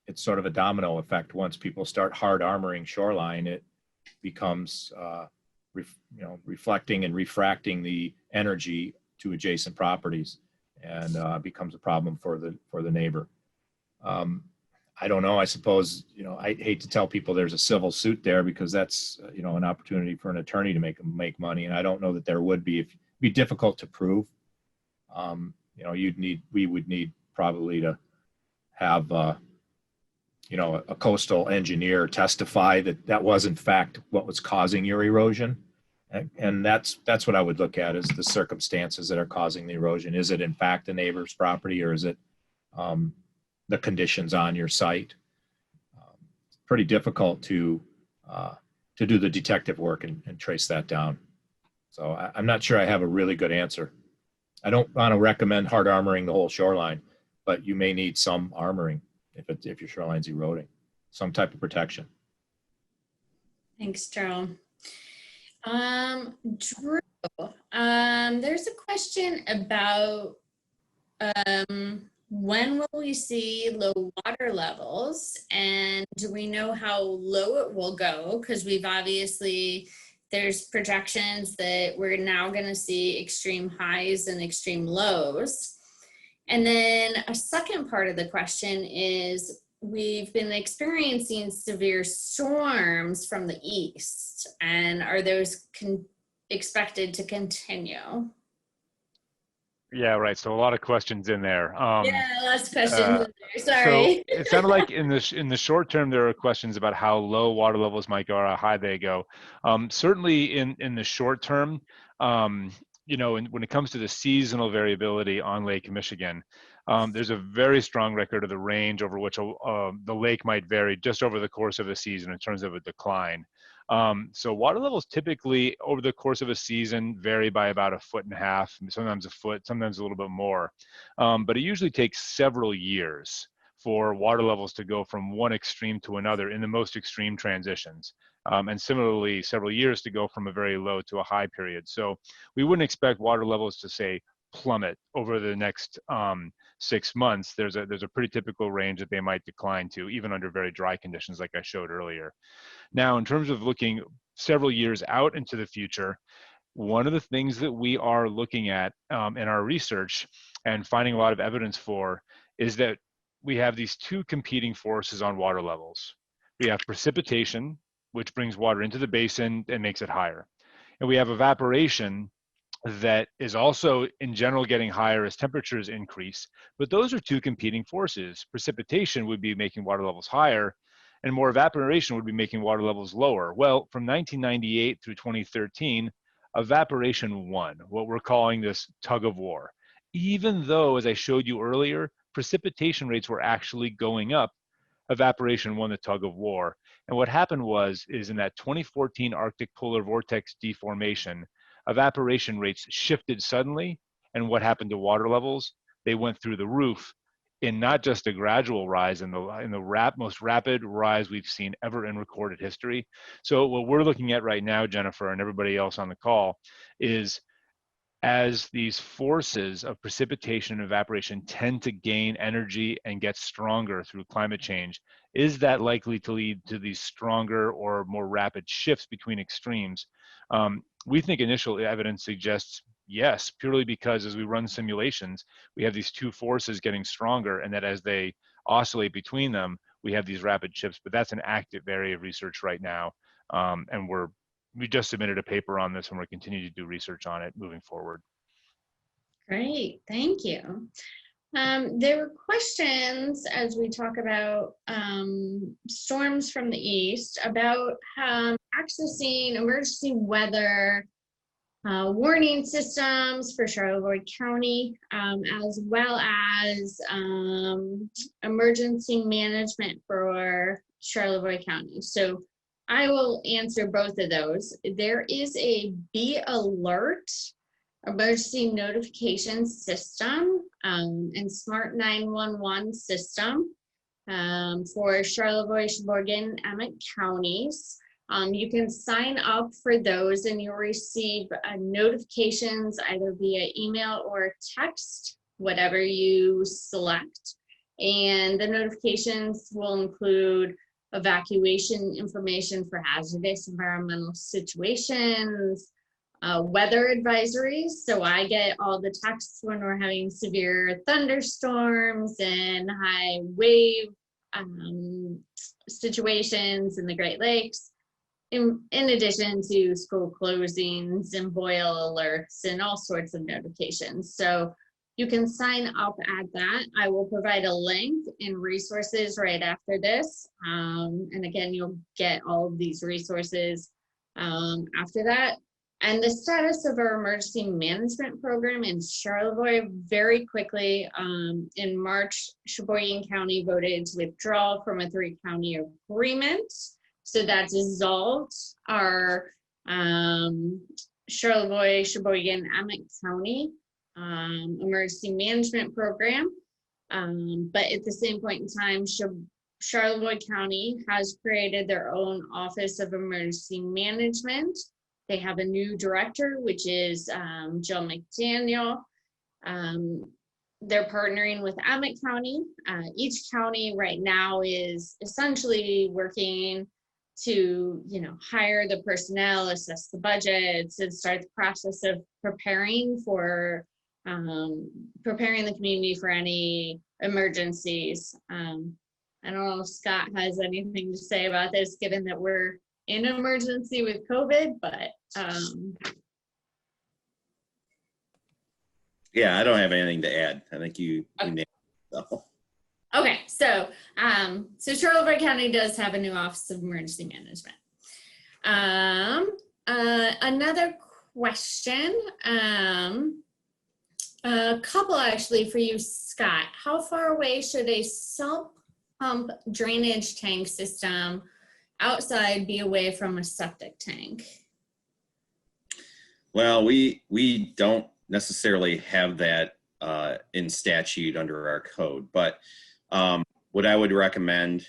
It's sort of a domino effect. Once people start hard armoring shoreline, it becomes reflecting and refracting the energy to adjacent properties, and becomes a problem for the neighbor. I don't know. I suppose I hate to tell people there's a civil suit there, because that's an opportunity for an attorney to make money, and I don't know that there would be. It'd be difficult to prove. We would need probably to have a coastal engineer testify that was in fact what was causing your erosion, and that's what I would look at, is the circumstances that are causing the erosion. Is it in fact the neighbor's property, or is it the conditions on your site? It's pretty difficult to do the detective work and trace that down. So I'm not sure I have a really good answer. I don't want to recommend hard armoring the whole shoreline, but you may need some armoring if your shoreline's eroding, some type of protection. Thanks, Joe. Drew, there's a question about when will we see low water levels, and do we know how low it will go? Because there's projections that we're now going to see extreme highs and extreme lows. And then a second part of the question is, we've been experiencing severe storms from the east, and are those expected to continue? Yeah, right. So a lot of questions in there. Last question in there. Sorry. So it sounded like in the short term, there are questions about how low water levels might go or how high they go. Certainly in the short term, when it comes to the seasonal variability on Lake Michigan, there's a very strong record of the range over which the lake might vary just over the course of a season in terms of a decline. So water levels typically over the course of a season vary by about 1.5 feet, sometimes a foot, sometimes a little bit more. But it usually takes several years for water levels to go from one extreme to another in the most extreme transitions. And similarly, several years to go from a very low to a high period. So we wouldn't expect water levels to, say, plummet over the next 6 months, there's a pretty typical range that they might decline to, even under very dry conditions like I showed earlier. Now, in terms of looking several years out into the future, one of the things that we are looking at in our research and finding a lot of evidence for is that we have these two competing forces on water levels. We have precipitation, which brings water into the basin and makes it higher. And we have evaporation that is also in general getting higher as temperatures increase. But those are two competing forces. Precipitation would be making water levels higher, and more evaporation would be making water levels lower. Well, from 1998 through 2013, evaporation won, what we're calling this tug of war. Even though, as I showed you earlier, precipitation rates were actually going up, evaporation won the tug of war. And what happened is in that 2014 Arctic polar vortex deformation, evaporation rates shifted suddenly. And what happened to water levels? They went through the roof in not just a gradual rise, in the most rapid rise we've seen ever in recorded history. So what we're looking at right now, Jennifer, and everybody else on the call, is as these forces of precipitation and evaporation tend to gain energy and get stronger through climate change, is that likely to lead to these stronger or more rapid shifts between extremes? We think initial evidence suggests yes, purely because as we run simulations, we have these two forces getting stronger, and that as they oscillate between them, we have these rapid shifts. But that's an active area of research right now, and we just submitted a paper on this, and we're continuing to do research on it moving forward. Great, thank you. There were questions as we talk about storms from the east about accessing emergency weather warning systems for Charlevoix County, as well as emergency management for Charlevoix County. So I will answer both of those. There is a Be Alert emergency notification system and Smart 911 system for Charlevoix, Sheboygan, Emmett counties. You can sign up for those and you'll receive notifications either via email or text, whatever you select. And the notifications will include evacuation information for hazardous environmental situations, weather advisories. So I get all the texts when we're having severe thunderstorms and high wave situations in the Great Lakes. In addition to school closings and boil alerts and all sorts of notifications. So you can sign up at that. I will provide a link and resources right after this. And again, you'll get all of these resources after that. And the status of our emergency management program in Charlevoix, very quickly, in March, Sheboygan County voted to withdraw from a 3-county agreement. So that dissolved our Charlevoix, Sheboygan, Emmett County emergency management program. But at the same point in time, Charlevoix County has created their own Office of Emergency Management. They have a new director, which is Jill McDaniel. They're partnering with Emmett County. Each county right now is essentially working to, hire the personnel, assess the budgets, and start the process of preparing the community for any emergencies. I don't know if Scott has anything to say about this, given that we're in emergency with COVID, but yeah, I don't have anything to add. I think you nailed it. So. Okay, so Charlevoix County does have a new Office of Emergency Management. Another question, a couple actually for you, Scott. How far away should a sump pump drainage tank system outside be away from a septic tank? Well, we don't necessarily have that in statute under our code, but what I would recommend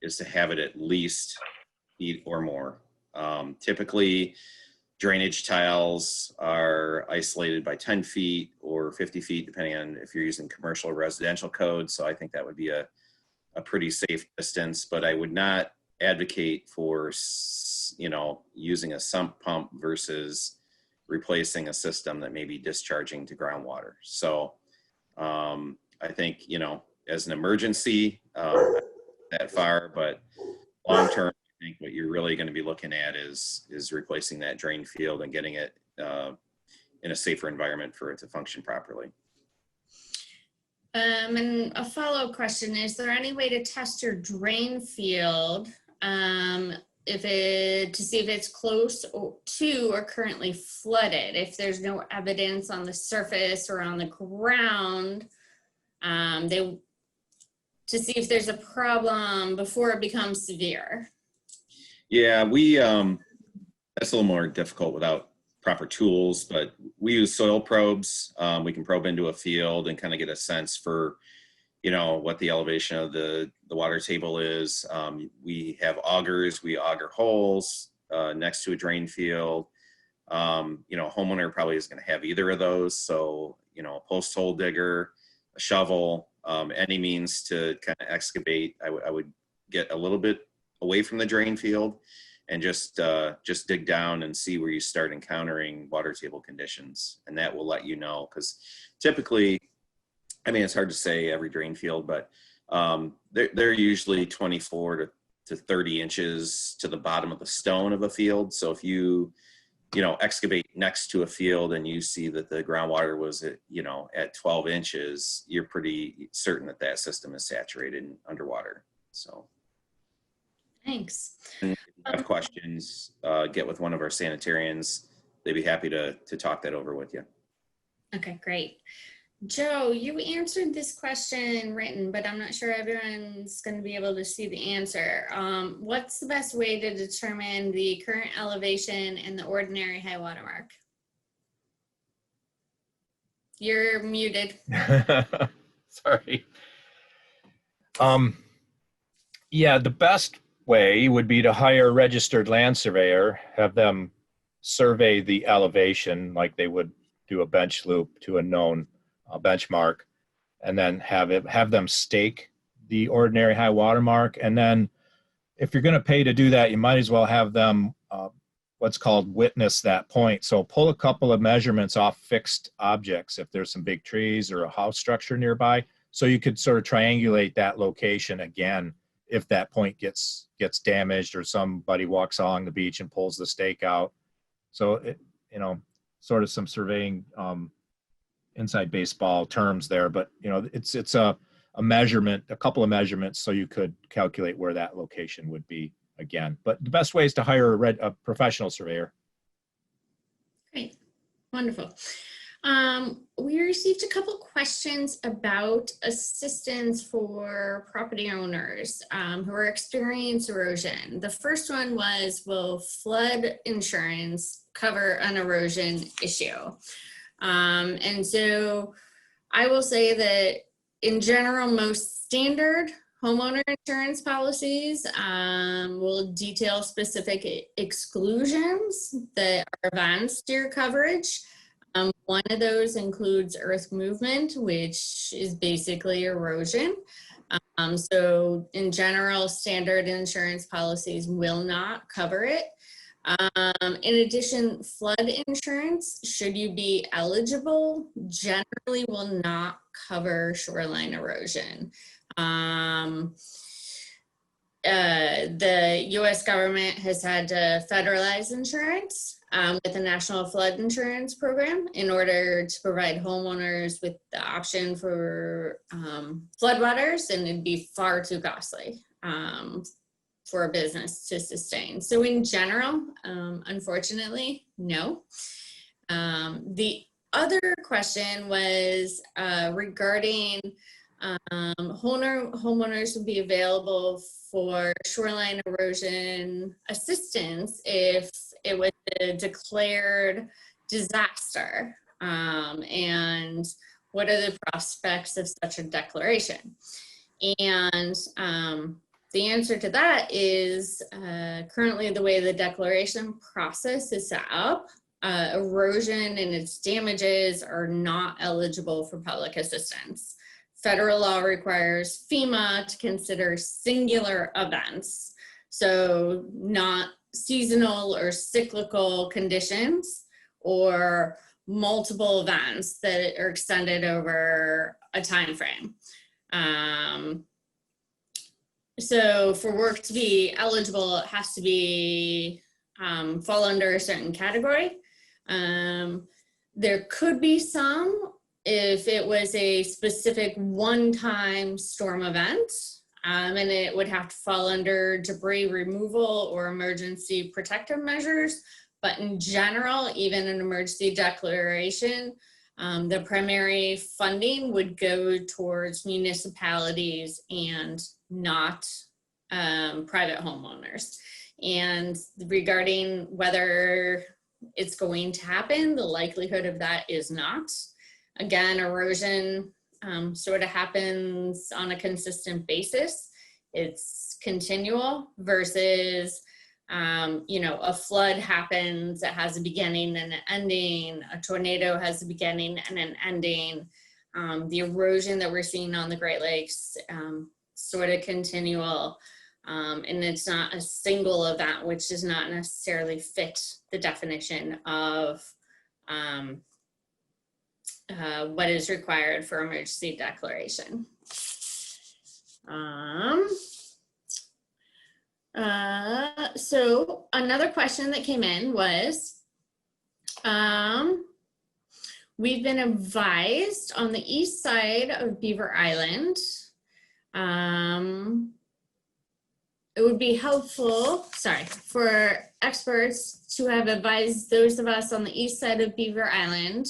is to have it at least 8 or more. Typically, drainage tiles are isolated by 10 feet or 50 feet, depending on if you're using commercial or residential code. So I think that would be a pretty safe distance, but I would not advocate for, using a sump pump versus replacing a system that may be discharging to groundwater. So I think, as an emergency, that far, but long-term, I think what you're really going to be looking at is replacing that drain field and getting it in a safer environment for it to function properly. And a follow-up question, is there any way to test your drain field to see if it's close to or currently flooded? If there's no evidence on the surface or on the ground, to see if there's a problem before it becomes severe. Yeah, that's a little more difficult without proper tools, but we use soil probes. We can probe into a field and kind of get a sense for, what the elevation of the water table is. We have augers, we auger holes next to a drain field. A homeowner probably isn't going to have either of those. So, a post hole digger, a shovel, any means to kind of excavate. I would get a little bit away from the drain field and just dig down and see where you start encountering water table conditions. And that will let you know, because typically, it's hard to say every drain field, but they're usually 24 to 30 inches to the bottom of the stone of a field. So if you excavate next to a field and you see that the groundwater was at 12 inches, you're pretty certain that system is saturated and underwater. So. Thanks. And if you have questions, get with one of our sanitarians. They'd be happy to talk that over with you. Okay, great. Joe, you answered this question written, but I'm not sure everyone's going to be able to see the answer. What's the best way to determine the current elevation and the ordinary high water mark? You're muted. Sorry. Yeah, the best way would be to hire a registered land surveyor, have them survey the elevation like they would do a bench loop to a known benchmark, and then have them stake the ordinary high water mark. And then if you're going to pay to do that, you might as well have them what's called witness that point. So pull a couple of measurements off fixed objects if there's some big trees or a house structure nearby, so you could sort of triangulate that location again if that point gets damaged or somebody walks along the beach and pulls the stake out. So sort of some surveying inside baseball terms there, but it's a measurement, a couple of measurements, so you could calculate where that location would be again. But the best way is to hire a professional surveyor. Great, wonderful. We received a couple questions about assistance for property owners who are experiencing erosion. The first one was, will flood insurance cover an erosion issue? And so I will say that in general, most standard homeowner insurance policies will detail specific exclusions that are advanced to your coverage. One of those includes earth movement, which is basically erosion. So in general, standard insurance policies will not cover it. In addition, flood insurance, should you be eligible, generally will not cover shoreline erosion. The US government has had to federalize insurance with the National Flood Insurance Program in order to provide homeowners with the option for floodwaters, and it'd be far too costly for a business to sustain. So in general, unfortunately, no. The other question was regarding homeowners would be available for shoreline erosion assistance if it was a declared disaster, and what are the prospects of such a declaration? And The answer to that is currently the way the declaration process is set up, erosion and its damages are not eligible for public assistance. Federal law requires FEMA to consider singular events, so not seasonal or cyclical conditions or multiple events that are extended over a time frame. So for work to be eligible, it has to be fall under a certain category. There could be some if it was a specific one-time storm event, and it would have to fall under debris removal or emergency protective measures. But in general, even an emergency declaration, the primary funding would go towards municipalities and not private homeowners. And regarding whether it's going to happen, the likelihood of that is not. Again, erosion sort of happens on a consistent basis. It's continual versus, a flood happens, it has a beginning and an ending. A tornado has a beginning and an ending. The erosion that we're seeing on the Great Lakes, sort of continual. And it's not a single event, which does not necessarily fit the definition of what is required for emergency declaration. So another question that came in was, we've been advised on the east side of Beaver Island, it would be helpful, for experts to have advised those of us on the east side of Beaver Island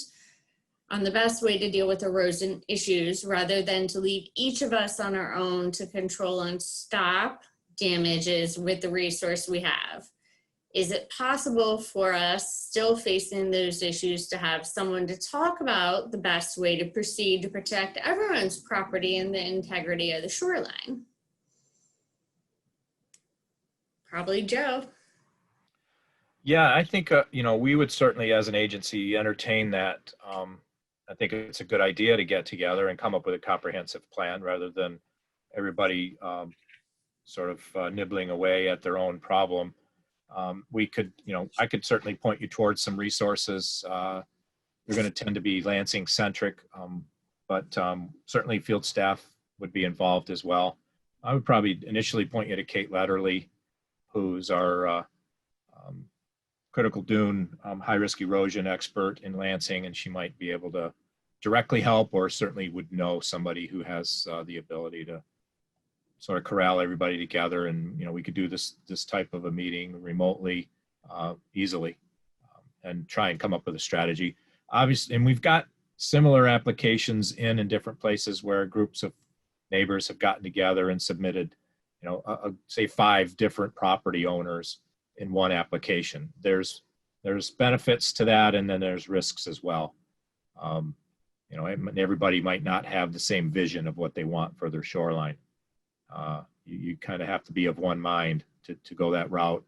on the best way to deal with erosion issues, rather than to leave each of us on our own to control and stop damages with the resource we have. Is it possible for us still facing those issues to have someone to talk about the best way to proceed to protect everyone's property and the integrity of the shoreline? Probably Joe. Yeah, I think, we would certainly as an agency entertain that. I think it's a good idea to get together and come up with a comprehensive plan rather than everybody sort of nibbling away at their own problem. We could, I could certainly point you towards some resources. They're going to tend to be Lansing centric, but certainly field staff would be involved as well. I would probably initially point you to Kate Letterly, who's our critical dune high risk erosion expert in Lansing, and she might be able to directly help, or certainly would know somebody who has the ability to sort of corral everybody together. And we could do this type of a meeting remotely easily, and try and come up with a strategy. Obviously, and we've got similar applications in different places where groups of neighbors have gotten together and submitted, say 5 different property owners in one application. There's benefits to that, and then there's risks as well. Everybody might not have the same vision of what they want for their shoreline. You kind of have to be of one mind to go that route.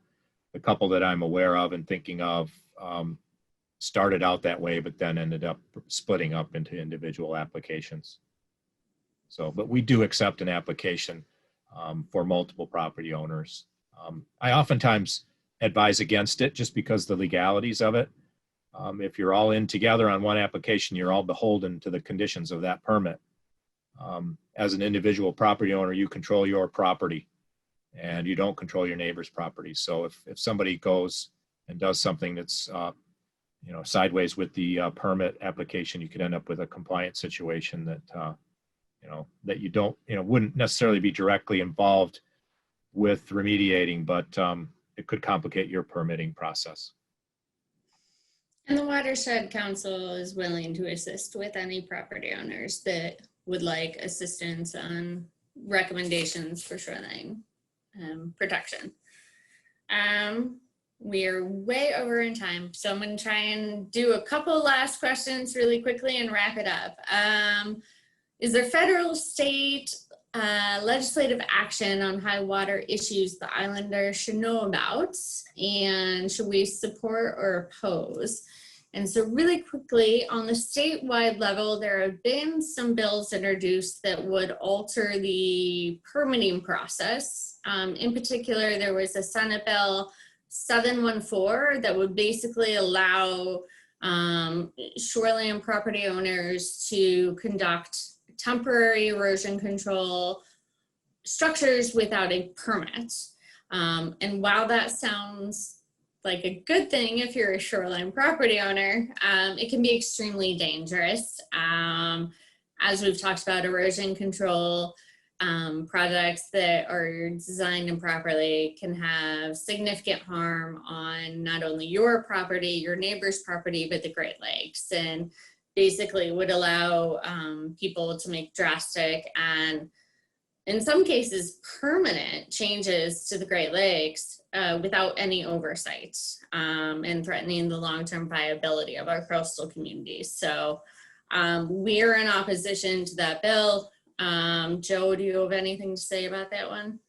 The couple that I'm aware of and thinking of started out that way, but then ended up splitting up into individual applications. So, but we do accept an application for multiple property owners. I oftentimes advise against it just because the legalities of it. If you're all in together on one application, you're all beholden to the conditions of that permit. As an individual property owner, you control your property and you don't control your neighbor's property. So if somebody goes and does something that's sideways with the permit application, you could end up with a compliance situation that that you don't wouldn't necessarily be directly involved with remediating, but it could complicate your permitting process. And the Watershed Council is willing to assist with any property owners that would like assistance on recommendations for shoreline protection. We are way over in time, so I'm going to try and do a couple last questions really quickly and wrap it up. Is there federal, state, legislative action on high water issues the islanders should know about, and should we support or oppose? And so really quickly, on the statewide level, there have been some bills introduced that would alter the permitting process. In particular, there was a Senate Bill 714 that would basically allow shoreline property owners to conduct temporary erosion control structures without a permit. And while that sounds like a good thing if you're a shoreline property owner, it can be extremely dangerous. As we've talked about, erosion control projects that are designed improperly can have significant harm on not only your property, your neighbor's property, but the Great Lakes, and basically would allow people to make drastic and in some cases permanent changes to the Great Lakes without any oversight, and threatening the long-term viability of our coastal communities. So we are in opposition to that bill. Joe, do you have anything to say about that one?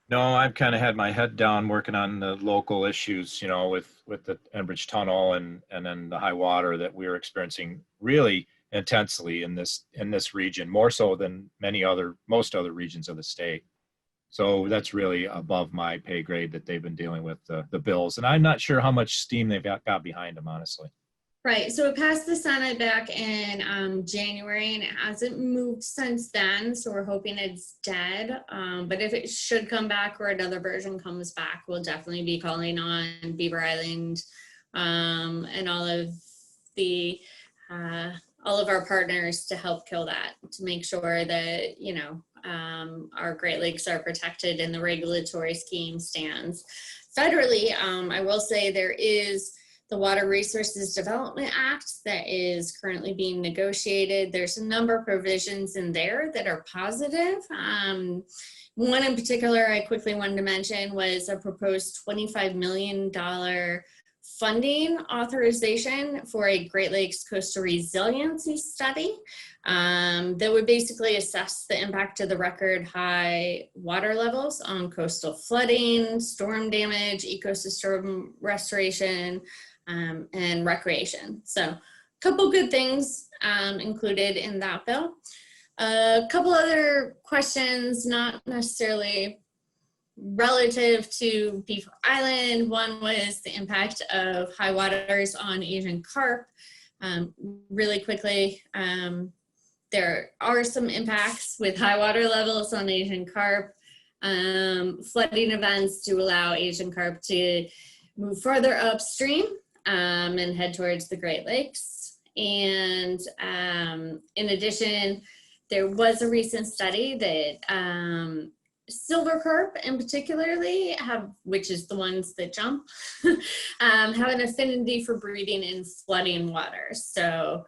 No, I've kind of had my head down working on the local issues, you know, with the Enbridge Tunnel and then the high water that we're experiencing really intensely in this region, more so than most other regions of the state. So that's really above my pay grade that they've been dealing with the bills, and I'm not sure how much steam they've got behind them, honestly. Right, so it passed the Senate back in January, and it hasn't moved since then, so we're hoping it's dead. But if it should come back or another version comes back, we'll definitely be calling on Beaver Island and all of our partners to help kill that, to make sure that, you know, our Great Lakes are protected and the regulatory scheme stands. Federally, I will say there is the Water Resources Development Act that is currently being negotiated. There's a number of provisions in there that are positive. One in particular I quickly wanted to mention was a proposed $25 million funding authorization for a Great Lakes coastal resiliency study that would basically assess the impact of the record high water levels on coastal flooding, storm damage, ecosystem restoration, and recreation. So a couple good things included in that bill. A couple other questions, not necessarily relative to Beaver Island. One was the impact of high waters on Asian carp. Really quickly, there are some impacts with high water levels on Asian carp. Flooding events do allow Asian carp to move further upstream and head towards the Great Lakes. And in addition, there was a recent study that silver carp in particularly which is the ones that jump, have an affinity for breeding in flooding waters. So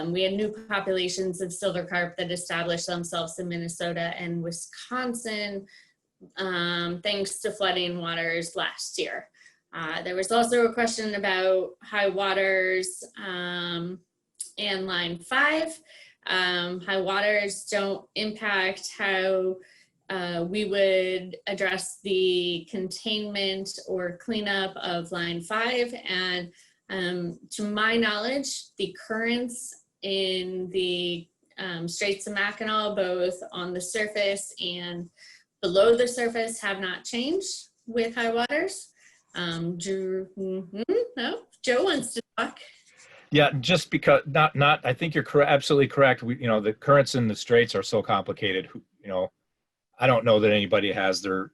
we had new populations of silver carp that established themselves in Minnesota and Wisconsin thanks to flooding waters last year. There was also a question about high waters and line 5. High waters don't impact how we would address the containment or cleanup of line 5. And to my knowledge, the currents in the Straits of Mackinac, both on the surface and below the surface, have not changed with high waters. Joe wants to talk. Yeah, just because I think you're absolutely correct. The currents in the straits are so complicated. I don't know that anybody has their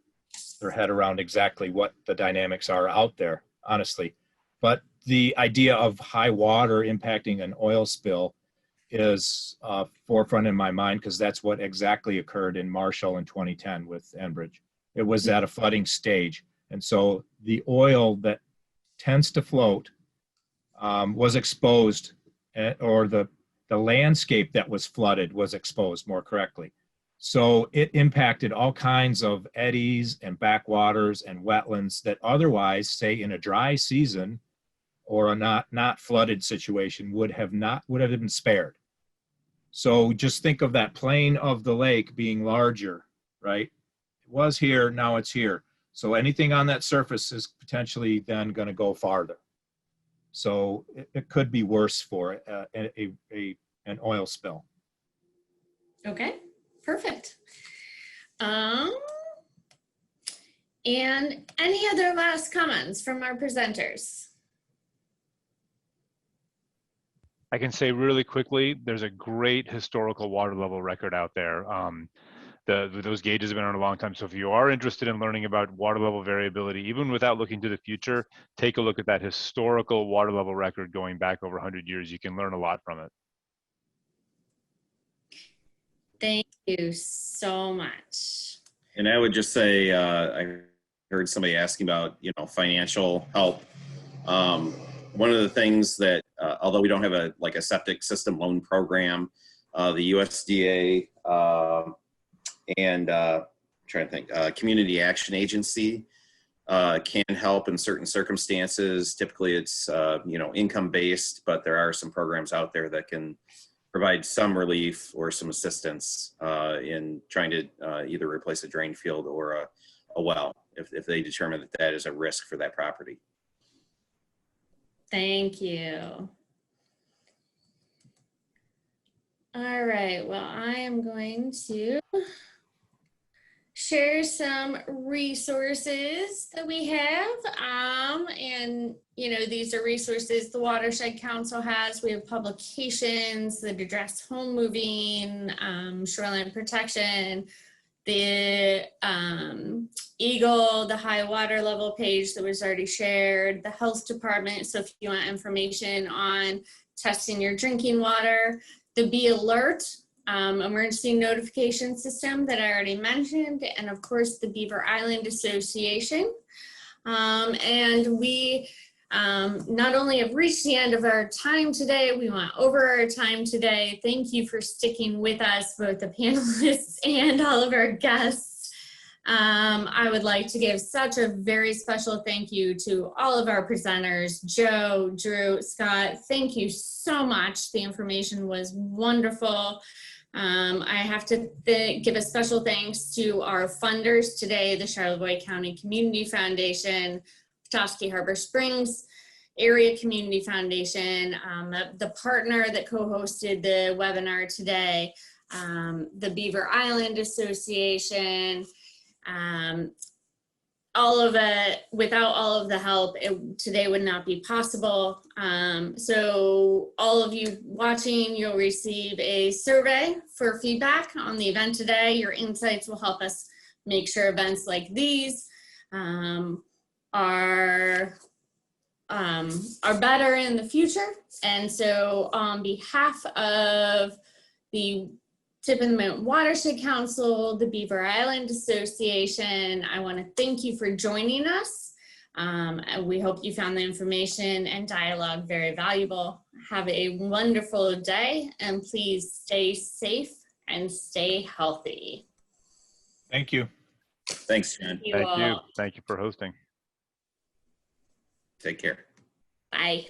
head around exactly what the dynamics are out there, honestly. But the idea of high water impacting an oil spill is forefront in my mind, because that's what exactly occurred in Marshall in 2010 with Enbridge. It was at a flooding stage. And so the oil that tends to float was exposed, or the landscape that was flooded was exposed more correctly. So it impacted all kinds of eddies and backwaters and wetlands that otherwise, say in a dry season or a not flooded situation, would have been spared. So just think of that plane of the lake being larger, right? It was here, now it's here. So anything on that surface is potentially then going to go farther. So it could be worse for an oil spill. Okay, perfect. And any other last comments from our presenters? I can say really quickly, there's a great historical water level record out there. Those gauges have been around a long time. So if you are interested in learning about water level variability, even without looking to the future, take a look at that historical water level record going back over 100 years. You can learn a lot from it. Thank you so much. And I would just say, I heard somebody asking about, financial help. One of the things that, although we don't have a septic system loan program, the USDA and trying to think, Community Action Agency can help in certain circumstances. Typically, it's income based, but there are some programs out there that can provide some relief or some assistance in trying to either replace a drain field or a well if they determine that that is a risk for that property. Thank you. All right, well, I am going to share some resources that we have. And, these are resources the Watershed Council has. We have publications that address home moving, shoreline protection, the Eagle, the high water level page that was already shared, the health department. So if you want information on testing your drinking water, the Be Alert emergency notification system that I already mentioned, and of course the Beaver Island Association. And we not only have reached the end of our time today, we went over our time today. Thank you for sticking with us, both the panelists and all of our guests. I would like to give such a very special thank you to all of our presenters, Joe, Drew, Scott. Thank you so much. The information was wonderful. I have to give a special thanks to our funders today, the Charlevoix County Community Foundation, Petoskey Harbor Springs Area Community Foundation, the partner that co-hosted the webinar today, the Beaver Island Association. All of it, without all of the help, today would not be possible. So all of you watching, you'll receive a survey for feedback on the event today. Your insights will help us make sure events like these are better in the future. And so on behalf of the Tip of the Mitt Watershed Council, the Beaver Island Association, I want to thank you for joining us. And we hope you found the information and dialogue very valuable. Have a wonderful day, and please stay safe and stay healthy. Thank you. Thanks, Jen. Thank you. Thank you for hosting. Take care. Bye.